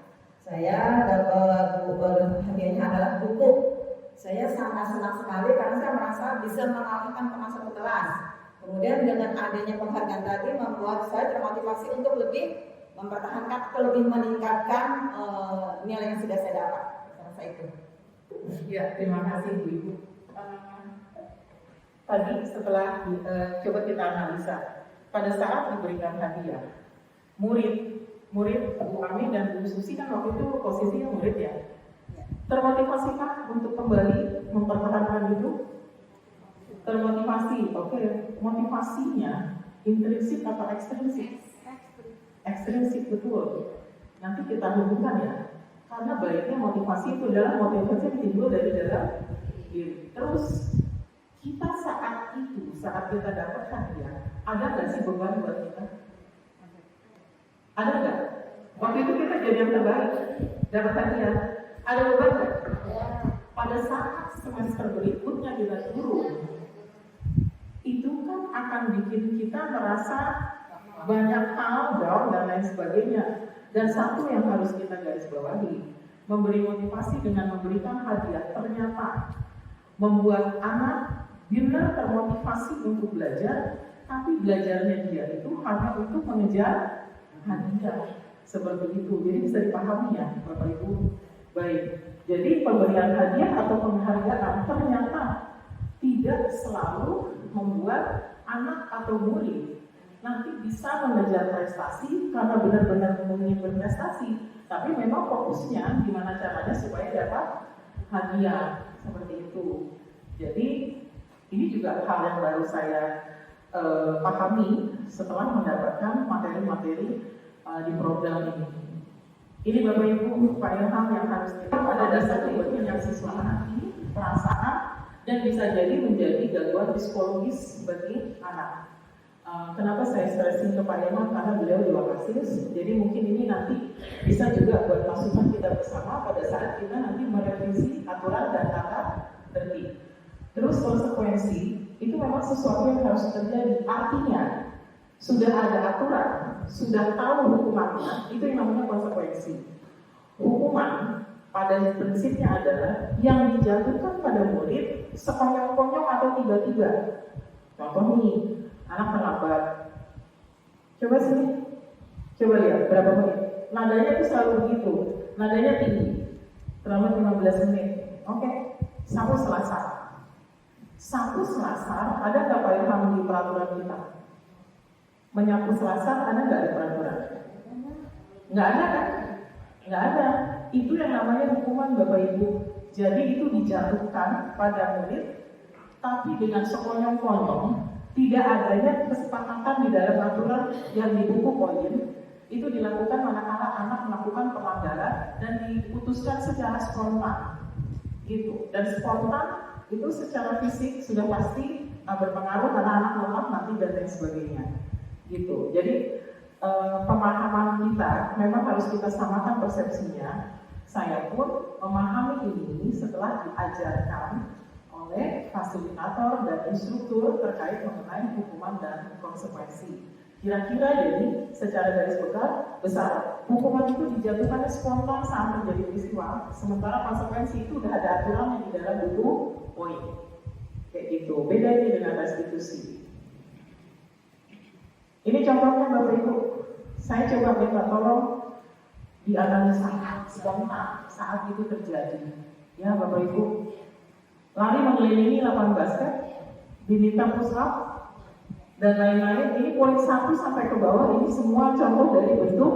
Saya dapat hadiahnya adalah buku. Saya sangat senang sekali karena saya merasa bisa mengalahkan teman satu kelas. Kemudian dengan adanya penghargaan tadi membuat saya termotivasi untuk lebih mempertahankan atau lebih meningkatkan nilai yang sudah saya dapat. Saya itu. Ya, terima kasih Bu Ibu. Tadi setelah coba kita analisa, pada saat diberikan hadiah, murid Bu Ami dan Bu Susi kan waktu itu posisinya murid ya. Termotivasikah untuk kembali mempertahankan itu? Termotivasi, oke. Motivasinya intrinsik atau ekstrinsik? Ekstrinsik, betul. Nanti kita hubungkan ya. Karena baiknya motivasi itu adalah motivasi yang timbul dari dalam diri. Terus kita saat kita dapatkan dia, ada nggak sih beban buat kita? Ada nggak? Waktu itu kita jadi yang terbaik, dapatkan dia. Ada beban nggak? Pada saat semester berikutnya kita turun, itu kan akan bikin kita merasa banyak hal, down dan lain sebagainya. Dan satu yang harus kita garis bawahi, memberi motivasi dengan memberikan hadiah ternyata membuat anak benar termotivasi untuk belajar, tapi belajarnya dia itu hanya untuk mengejar hadiah. Seperti itu, jadi bisa dipahami ya Bapak Ibu. Baik, jadi pemberian hadiah atau penghargaan ternyata tidak selalu membuat anak atau murid nanti bisa mengejar prestasi karena benar-benar ingin berprestasi, tapi memang fokusnya gimana caranya supaya dapat hadiah, seperti itu. Jadi ini juga hal yang baru saya pahami setelah mendapatkan materi-materi di program ini. Ini Bapak Ibu, Pak Ilham yang harus kita pada dasar yang siswa anak ini perasaan dan bisa jadi menjadi gangguan psikologis bagi anak. Kenapa saya stressin ke Pak Ilham? Karena beliau di Wakasis, jadi mungkin ini nanti bisa juga buat masukan kita bersama pada saat kita nanti merevisi aturan dan tata tertib. Terus konsekuensi itu memang sesuatu yang harus terjadi. Artinya sudah ada aturan, sudah tahu hukumannya, itu yang namanya konsekuensi. Hukuman pada prinsipnya adalah yang dijatuhkan pada murid sekonyong-konyong atau tiba-tiba. Contoh nih, anak terlambat. Coba sini, coba lihat berapa menit. Nadanya itu selalu begitu, nadanya tinggi, terlambat 15 menit. Oke, Sabtu Selasa. Sabtu Selasa ada nggak Pak Ilham di peraturan kita? Menyapu Selasa ada nggak di peraturan? Nggak ada kan? Nggak ada. Itu yang namanya hukuman Bapak Ibu. Jadi itu dijatuhkan pada murid, tapi dengan sekonyong-konyong, tidak adanya kesepakatan di dalam aturan yang di buku poin. Itu dilakukan manakala anak melakukan pelanggaran dan diputuskan secara spontan. Gitu. Dan spontan itu secara fisik sudah pasti berpengaruh karena anak lemah nanti dan lain sebagainya. Gitu. Jadi pemahaman kita memang harus kita samakan persepsinya. Saya pun memahami ini setelah diajarkan oleh fasilitator dan instruktur terkait mengenai hukuman dan konsekuensi. Kira-kira jadi secara garis besar hukuman itu dijatuhkan spontan saat terjadi peristiwa, sementara konsekuensi itu sudah ada aturannya di dalam buku poin. Kayak gitu. Beda ini dengan restitusi. Ini contohnya Bapak Ibu, saya coba minta tolong dianalisa spontan saat itu terjadi. Ya Bapak Ibu, lari mengelilingi lapangan basket, diminta push up, dan lain-lain. Ini poin 1 sampai ke bawah, ini semua contoh dari bentuk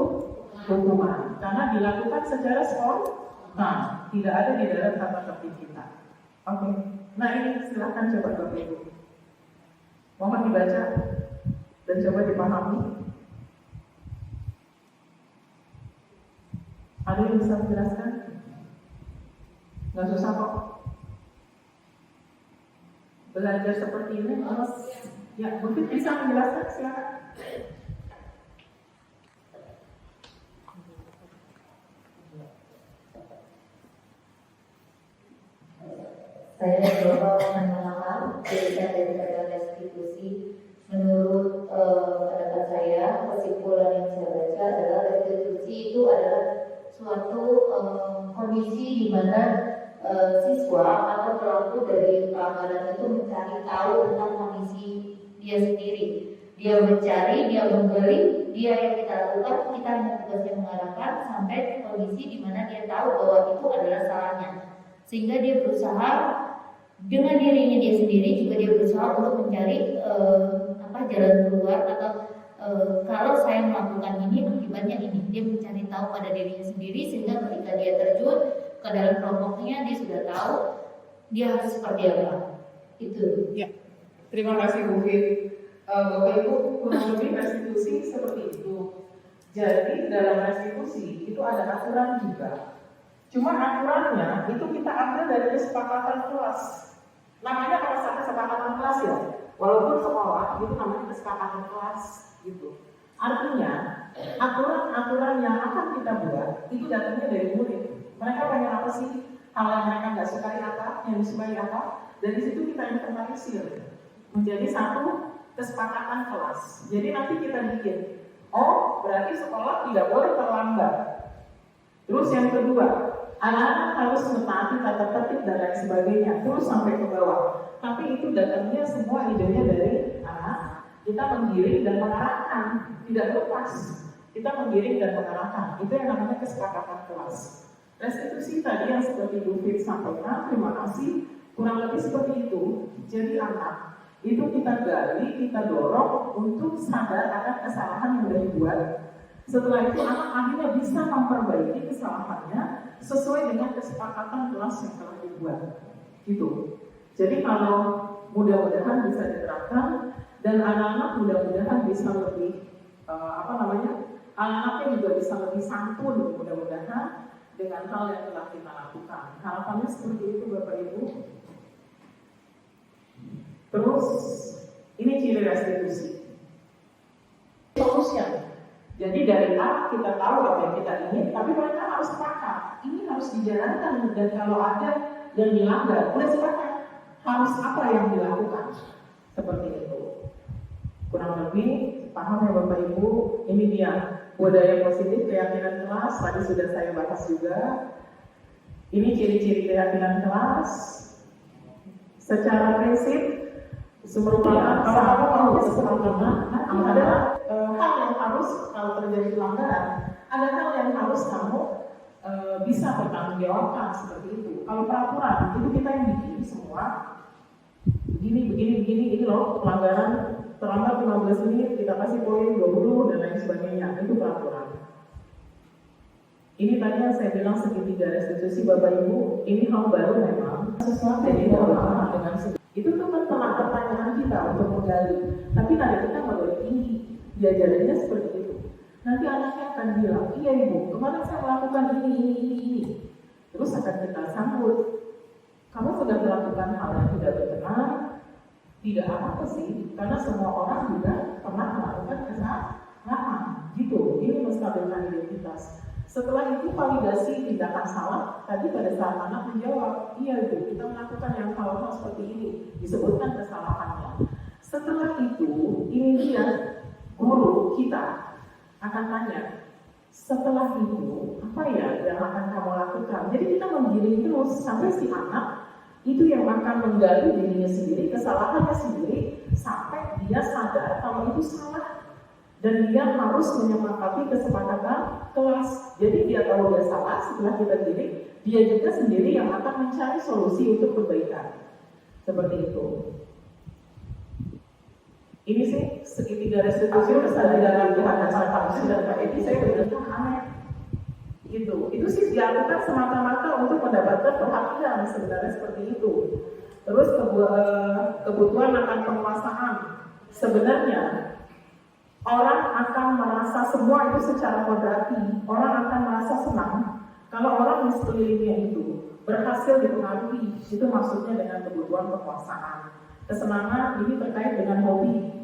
hukuman. Karena dilakukan secara spontan, tidak ada di dalam tata tertib kita. Oke, nah ini silahkan coba Bapak Ibu. Mohon dibaca dan coba dipahami. Ada yang bisa menjelaskan? Nggak susah kok. Belajar seperti ini harus, ya mungkin bisa menjelaskan, silakan. Saya coba mengenalkan cerita daripada restitusi. Menurut pendapat saya, kesimpulan yang saya baca adalah restitusi itu adalah suatu kondisi di mana siswa atau pelaku dari pelanggaran itu mencari tahu tentang kondisi dia sendiri. Dia mencari, dia menggali, dia yang kita lakukan, kita hanya tugasnya mengarahkan sampai ke kondisi di mana dia tahu bahwa itu adalah salahnya. Sehingga dia berusaha dengan dirinya dia sendiri juga dia berusaha untuk mencari jalan keluar atau kalau saya melakukan ini akibatnya ini. Dia mencari tahu pada dirinya sendiri sehingga ketika dia terjun ke dalam kelompoknya, dia sudah tahu dia harus seperti apa. Itu. Ya, terima kasih Bu Fit. Bapak Ibu, kurang lebih restitusi seperti itu. Jadi dalam restitusi itu ada aturan juga. Cuma aturannya itu kita ambil dari kesepakatan kelas. Namanya kesepakatan kelas ya. Walaupun sekolah itu namanya kesepakatan kelas gitu. Artinya aturan-aturan yang akan kita buat itu datangnya dari murid. Mereka pengen apa sih? Hal yang mereka nggak sukai apa, yang disukai apa? Dari situ kita internalisir menjadi satu kesepakatan kelas. Jadi nanti kita bikin, oh berarti sekolah tidak boleh terlambat. Terus yang kedua, anak-anak harus mentaati tata tertib dan lain sebagainya. Terus sampai ke bawah. Tapi itu datangnya semua idenya dari anak. Kita menggiring dan mengarahkan, tidak lepas. Kita menggiring dan mengarahkan. Itu yang namanya kesepakatan kelas. Restitusi tadi yang seperti Bu Fit sampaikan, terima kasih. Kurang lebih seperti itu. Jadi anak itu kita gali, kita dorong untuk sadar akan kesalahan yang sudah dibuat. Setelah itu anak akhirnya bisa memperbaiki kesalahannya sesuai dengan kesepakatan kelas yang telah dibuat. Gitu. Jadi kalau mudah-mudahan bisa diterapkan dan anak-anak mudah-mudahan bisa lebih anak-anaknya juga bisa lebih santun mudah-mudahan dengan hal yang telah kita lakukan. Harapannya seperti itu Bapak Ibu. Terus ini ciri restitusi. Solution. Jadi dari A kita tahu apa yang kita ingin, tapi mereka harus sepakat. Ini harus dijalankan dan kalau ada yang dilanggar, boleh sepakat. Harus apa yang dilakukan? Seperti itu. Kurang lebih paham ya Bapak Ibu. Ini dia budaya positif keyakinan kelas. Tadi sudah saya bahas juga. Ini ciri-ciri keyakinan kelas. Secara prinsip merupakan kalau kamu mau kesempurnaan, ada hal yang harus kalau terjadi pelanggaran, ada hal yang harus kamu bisa bertanggung jawabkan seperti itu. Kalau peraturan itu kita yang bikin semua. Begini, ini loh pelanggaran terlambat 15 menit kita kasih poin 20 dan lain sebagainya. Itu peraturan. Ini tadi yang saya bilang segitiga restitusi Bapak Ibu. Ini hal baru memang. Sesuatu yang tidak lama dengan itu tuh kan pertanyaan kita untuk menggali. Tapi nada kita nggak boleh tinggi. Diajarannya seperti itu. Nanti anaknya akan bilang, iya Ibu, kemarin saya melakukan ini. Terus akan kita sambut. Kamu sudah melakukan hal yang tidak benar, tidak apa-apa sih, karena semua orang juga pernah melakukan kesalahan. Gitu. Ini menstabilkan identitas. Setelah itu validasi tindakan salah, tadi pada saat anak menjawab, iya Ibu, kita melakukan yang hal-hal seperti ini, disebutkan kesalahannya. Setelah itu, ini dia guru kita akan tanya, setelah itu apa ya yang akan kamu lakukan? Jadi kita menggiring terus sampai si anak itu yang akan menggali dirinya sendiri, kesalahannya sendiri, sampai dia sadar kalau itu salah. Dan dia harus menyepakati kesepakatan kelas. Jadi dia tahu dia salah, setelah kita giring, dia juga sendiri yang akan mencari solusi untuk perbaikan. Seperti itu. Ini sih segitiga restitusi besar di dalam Tuhan dan Sang dan Pak Edi, saya benar-benar aneh. Itu sih dilakukan semata-mata untuk mendapatkan perhatian, sebenarnya seperti itu. Terus kebutuhan akan penguasaan. Sebenarnya orang akan merasa semua itu secara kodrati. Orang akan merasa senang kalau orang di sekelilingnya itu berhasil dipengaruhi. Itu maksudnya dengan kebutuhan penguasaan. Kesenangan ini terkait dengan hobi.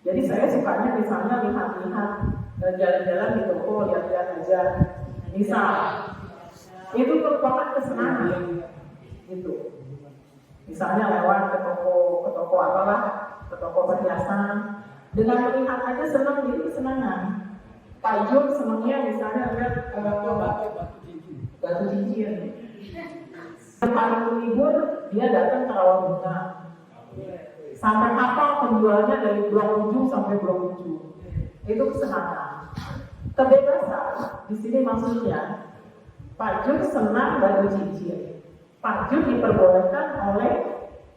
Jadi saya sukanya misalnya lihat-lihat jalan-jalan di toko, lihat-lihat aja. Misal, itu merupakan kesenangan. Gitu. Misalnya lewat ke toko apalah, ke toko perhiasan. Dengan melihat aja senang, jadi kesenangan. Pak Jum senangnya misalnya lihat batu cincin. Paling libur dia datang ke rawa bunga. Sampai hafal penjualnya dari blok ujung sampai blok ujung. Itu kesenangan. Kebebasan di sini maksudnya Pak Jum senang batu cincin. Pak Jum diperbolehkan oleh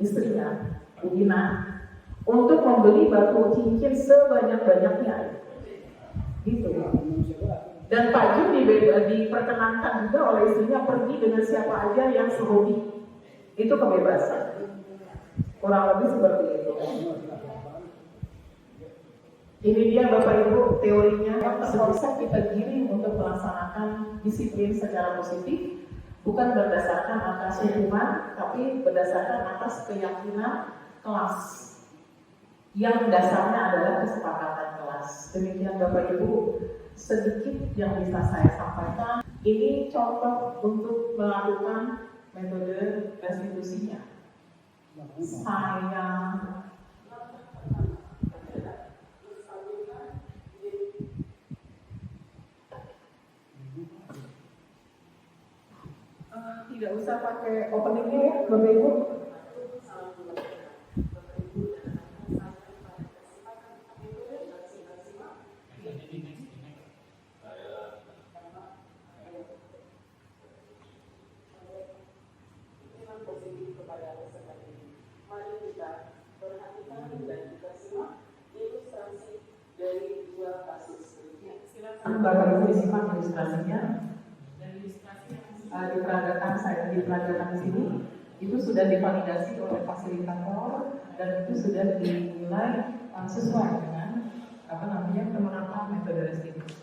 istrinya, Bu Ina, untuk membeli batu cincin sebanyak-banyaknya. Gitu. Dan Pak Jun diperkenankan juga oleh istrinya pergi dengan siapa aja yang sehobi. Itu kebebasan. Kurang lebih seperti itu. Ini dia Bapak Ibu teorinya yang terpaksa kita giring untuk melaksanakan disiplin secara positif, bukan berdasarkan atas hukuman, tapi berdasarkan atas keyakinan kelas yang dasarnya adalah kesepakatan kelas. Demikian Bapak Ibu sedikit yang bisa saya sampaikan. Ini contoh untuk melakukan metode restitusinya. Saya tidak usah pakai openingnya ya, Bapak Ibu. Bapak Ibu disimak ilustrasinya. Di peradaban di sini itu sudah divalidasi oleh fasilitator dan itu sudah dinilai sesuai dengan penerapan metode restitusi.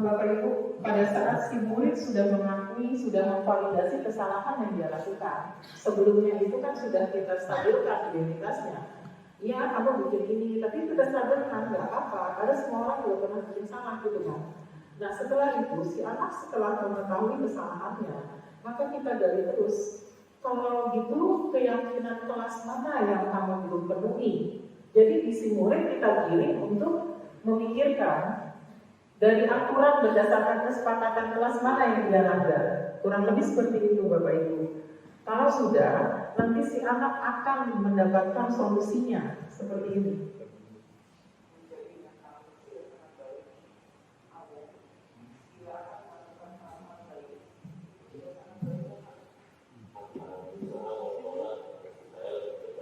Bapak Ibu, pada saat si murid sudah mengakui, sudah memvalidasi kesalahan yang dia lakukan, sebelumnya itu kan sudah kita stabilkan identitasnya. Iya, kamu bikin ini, tapi kita sadarkan nggak apa-apa, karena semua orang belum pernah bikin salah gitu kan. Nah setelah itu, si anak setelah mengetahui kesalahannya, maka kita gali terus. Kalau gitu, keyakinan kelas mana yang kamu belum penuhi? Jadi di si murid kita giring untuk memikirkan dari aturan berdasarkan kesepakatan kelas mana yang dia langgar. Kurang lebih seperti itu Bapak Ibu. Kalau sudah, nanti si anak akan mendapatkan solusinya seperti ini.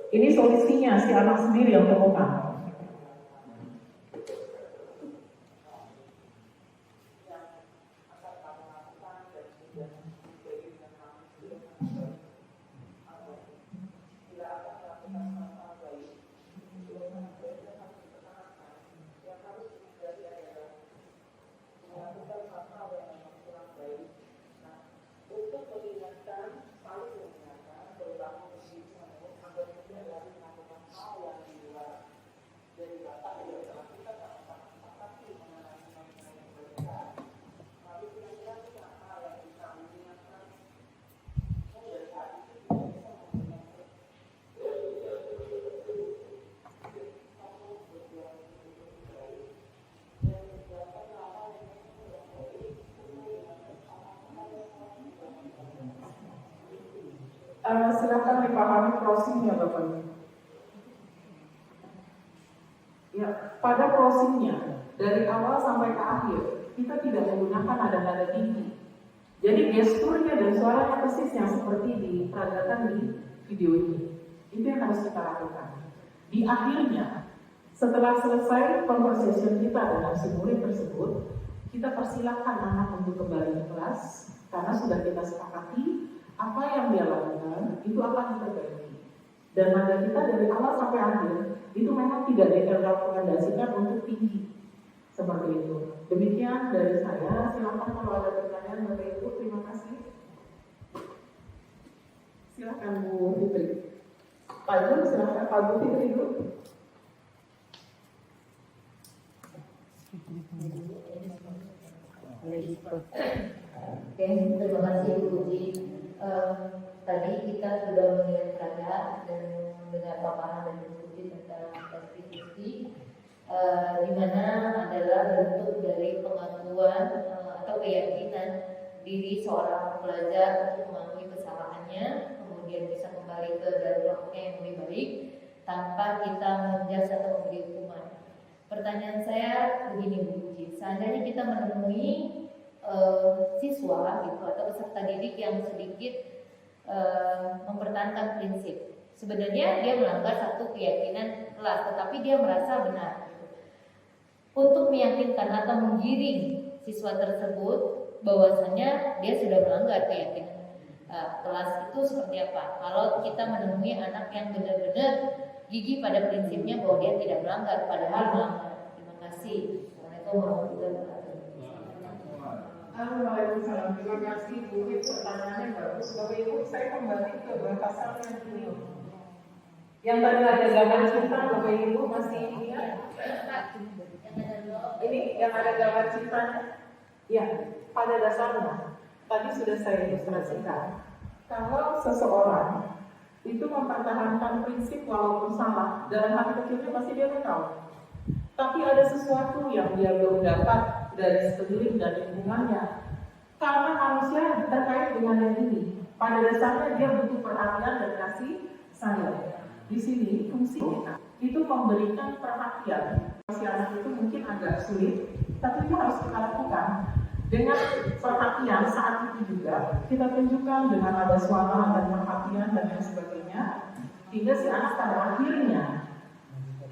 Ini solusinya si anak sendiri yang temukan. Silakan dipahami closingnya Bapak Ibu. Ya, pada closingnya dari awal sampai ke akhir kita tidak menggunakan nada-nada tinggi. Jadi gesturnya dan suaranya persis yang seperti diperagakan di video ini. Itu yang harus kita lakukan. Di akhirnya, setelah selesai conversation kita dengan si murid tersebut, kita persilahkan anak untuk kembali ke kelas karena sudah kita sepakati apa yang dia lakukan itu akan diperbaiki. Dan nada kita dari awal sampai akhir itu memang tidak direkomendasikan untuk tinggi seperti itu. Demikian dari saya. Silakan kalau ada pertanyaan Bapak Ibu. Terima kasih. Silakan Bu Fitri. Pak Ibu, silakan Pak Bu Fitri dulu. Oke, terima kasih Bu Uji. Tadi kita sudah melihat rada dan mendengar paparan dari diskusi tentang restitusi, di mana adalah bentuk dari pengakuan atau keyakinan diri seorang pelajar untuk mengakui kesalahannya, kemudian bisa kembali ke jalurnya yang lebih baik tanpa kita menjudge atau memberi hukuman. Pertanyaan saya begini Bu Puji, seandainya kita menemui siswa gitu atau peserta didik yang sedikit mempertahankan prinsip, sebenarnya dia melanggar satu keyakinan kelas, tetapi dia merasa benar. Untuk meyakinkan atau menggiring siswa tersebut bahwasanya dia sudah melanggar keyakinan kelas itu seperti apa? Kalau kita menemui anak yang benar-benar gigih pada prinsipnya bahwa dia tidak melanggar, padahal melanggar. Terima kasih. Assalamualaikum warahmatullahi wabarakatuh. Waalaikumsalam. Terima kasih Bu. Pertanyaannya bagus. Bapak Ibu, saya kembali ke batasan yang ini. Yang tadi ada gambar cinta, Bapak Ibu masih ingat? Ini yang ada gambar cintanya. Ya, pada dasarnya tadi sudah saya ilustrasikan. Kalau seseorang itu mempertahankan prinsip walaupun salah, dalam hati kecilnya pasti dia tahu. Tapi ada sesuatu yang dia belum dapat dari sekeliling dan lingkungannya. Karena manusia terkait dengan yang ini. Pada dasarnya dia butuh perhatian dan kasih sayang. Di sini fungsi kita itu memberikan perhatian. Si anak itu mungkin agak sulit, tapi itu harus kita lakukan. Dengan perhatian saat itu juga kita tunjukkan dengan ada suara dan perhatian dan lain sebagainya, hingga si anak pada akhirnya,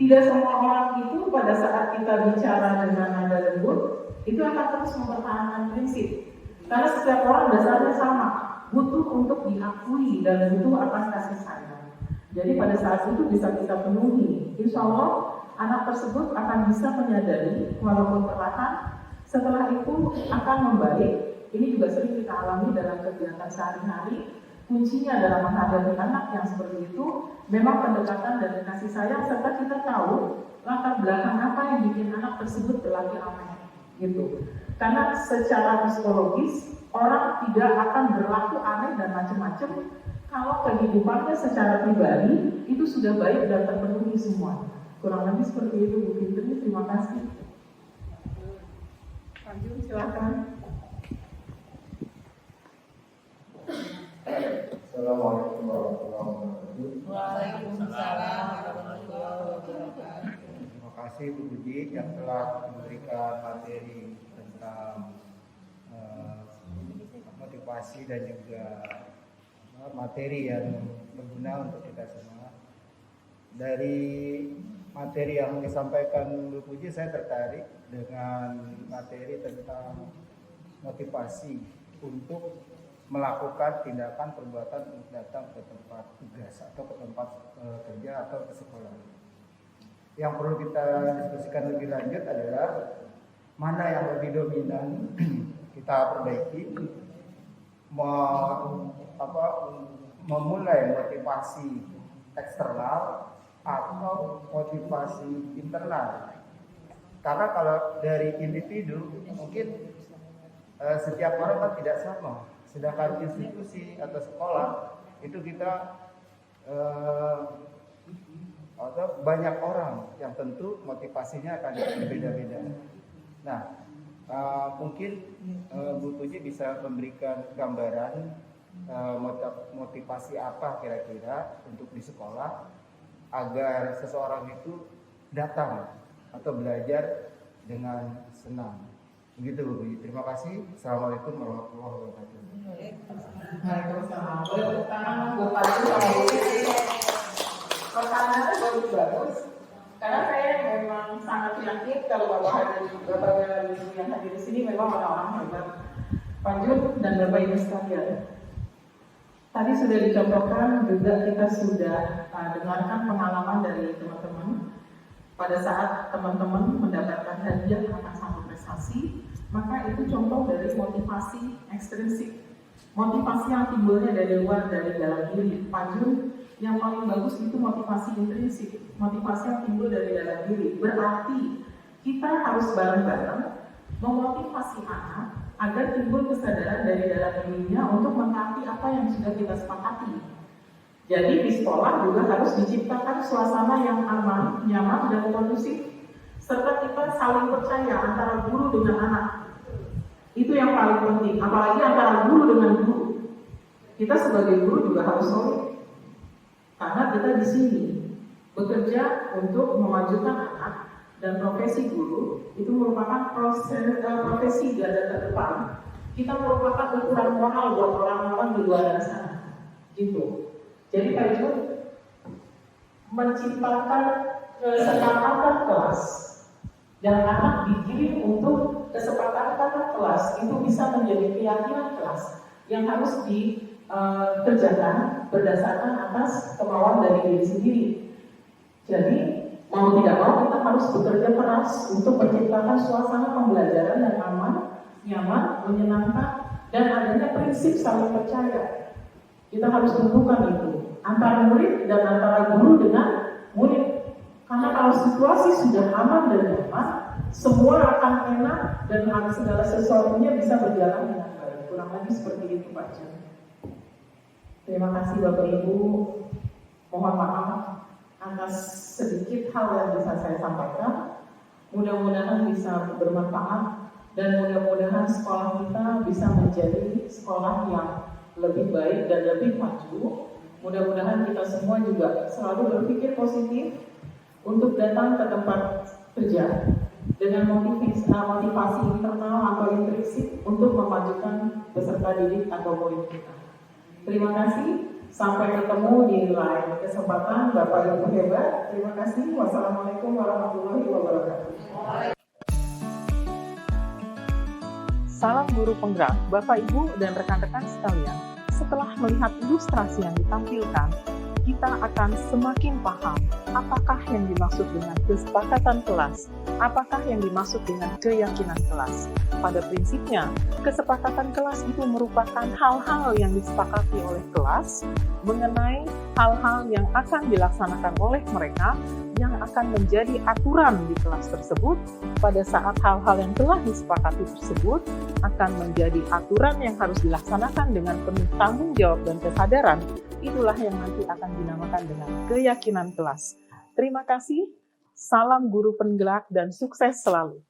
tidak semua orang itu pada saat kita bicara dengan nada lembut itu akan terus mempertahankan prinsip, karena setiap orang dasarnya sama, butuh untuk diakui dan butuh atas kasih sayang. Jadi pada saat itu bisa kita penuhi, insya Allah anak tersebut akan bisa menyadari walaupun perlahan. Setelah itu akan membaik. Ini juga sering kita alami dalam kegiatan sehari-hari. Kuncinya dalam menghadapi anak yang seperti itu memang pendekatan dan kasih sayang, serta kita tahu latar belakang apa yang bikin anak tersebut berlaku aneh gitu. Karena secara psikologis orang tidak akan berlaku aneh dan macam-macam kalau kehidupannya secara pribadi itu sudah baik dan terpenuhi semua. Kurang lebih seperti itu Bu Fitri. Terima kasih. Lanjut, silakan. Assalamualaikum warahmatullahi wabarakatuh. Waalaikumsalam warahmatullahi wabarakatuh. Terima kasih Bu Budi yang telah memberikan materi tentang motivasi dan juga materi yang berguna untuk kita semua. Dari materi yang disampaikan Bu Puji, saya tertarik dengan materi tentang motivasi untuk melakukan tindakan perbuatan untuk datang ke tempat tugas atau ke tempat kerja atau ke sekolah. Yang perlu kita diskusikan lebih lanjut adalah mana yang lebih dominan kita perbaiki, memulai motivasi eksternal atau motivasi internal. Karena kalau dari individu mungkin setiap orang kan tidak sama, sedangkan institusi atau sekolah itu kita atau banyak orang yang tentu motivasinya akan berbeda-beda. Nah, mungkin Bu Puji bisa memberikan gambaran motivasi apa kira-kira untuk di sekolah agar seseorang itu datang atau belajar dengan senang. Begitu Bu Puji. Terima kasih. Assalamualaikum warahmatullahi wabarakatuh. Waalaikumsalam. Boleh tepuk tangan buat Pak Ibu sama Bu Fitri. Pertanyaannya bagus. Karena saya memang sangat yakin kalau Bapak Ibu yang hadir di sini memang orang-orang hebat. Pak Jun dan Bapak Ibu sekalian. Tadi sudah dicontohkan juga kita sudah dengarkan pengalaman dari teman-teman. Pada saat teman-teman mendapatkan hadiah akan satu prestasi, maka itu contoh dari motivasi ekstrinsik. Motivasi yang timbulnya dari luar, dari dalam diri. Pak Jun, yang paling bagus itu motivasi intrinsik, motivasi yang timbul dari dalam diri. Berarti kita harus bareng-bareng memotivasi anak agar timbul kesadaran dari dalam dirinya untuk mentaati apa yang sudah kita sepakati. Jadi di sekolah juga harus diciptakan suasana yang aman, nyaman, dan kondusif, serta kita saling percaya antara guru dengan anak. Itu yang paling penting, apalagi antara guru dengan guru. Kita sebagai guru juga harus solid, karena kita di sini bekerja untuk memajukan anak, dan profesi guru itu merupakan profesi garda terdepan. Kita merupakan ukuran moral buat orang-orang di luar sana, gitu. Jadi Pak Ibu menciptakan kesepakatan kelas dan anak digiring untuk kesepakatan kelas itu bisa menjadi keyakinan kelas yang harus dikerjakan berdasarkan atas kemauan dari diri sendiri. Jadi mau tidak mau kita harus bekerja keras untuk menciptakan suasana pembelajaran yang aman, nyaman, menyenangkan, dan adanya prinsip saling percaya. Kita harus tumbuhkan itu antara murid dan antara guru dengan murid. Karena kalau situasi sudah aman dan nyaman, semua akan enak dan segala sesuatunya bisa berjalan dengan baik. Kurang lebih seperti itu Pak Jan. Terima kasih Bapak Ibu. Mohon maaf atas sedikit hal yang bisa saya sampaikan. Mudah-mudahan bisa bermanfaat dan mudah-mudahan sekolah kita bisa menjadi sekolah yang lebih baik dan lebih maju. Mudah-mudahan kita semua juga selalu berpikir positif untuk datang ke tempat kerja dengan motivasi internal atau intrinsik untuk memajukan peserta didik atau murid kita. Terima kasih. Sampai ketemu di lain kesempatan, Bapak Ibu hebat. Terima kasih. Wassalamualaikum warahmatullahi wabarakatuh. Salam guru penggerak, Bapak Ibu dan rekan-rekan sekalian. Setelah melihat ilustrasi yang ditampilkan, kita akan semakin paham apakah yang dimaksud dengan kesepakatan kelas, apakah yang dimaksud dengan keyakinan kelas. Pada prinsipnya, kesepakatan kelas itu merupakan hal-hal yang disepakati oleh kelas mengenai hal-hal yang akan dilaksanakan oleh mereka yang akan menjadi aturan di kelas tersebut. Pada saat hal-hal yang telah disepakati tersebut akan menjadi aturan yang harus dilaksanakan dengan penuh tanggung jawab dan kesadaran, itulah yang nanti akan dinamakan dengan keyakinan kelas. Terima kasih, salam guru penggerak dan sukses selalu.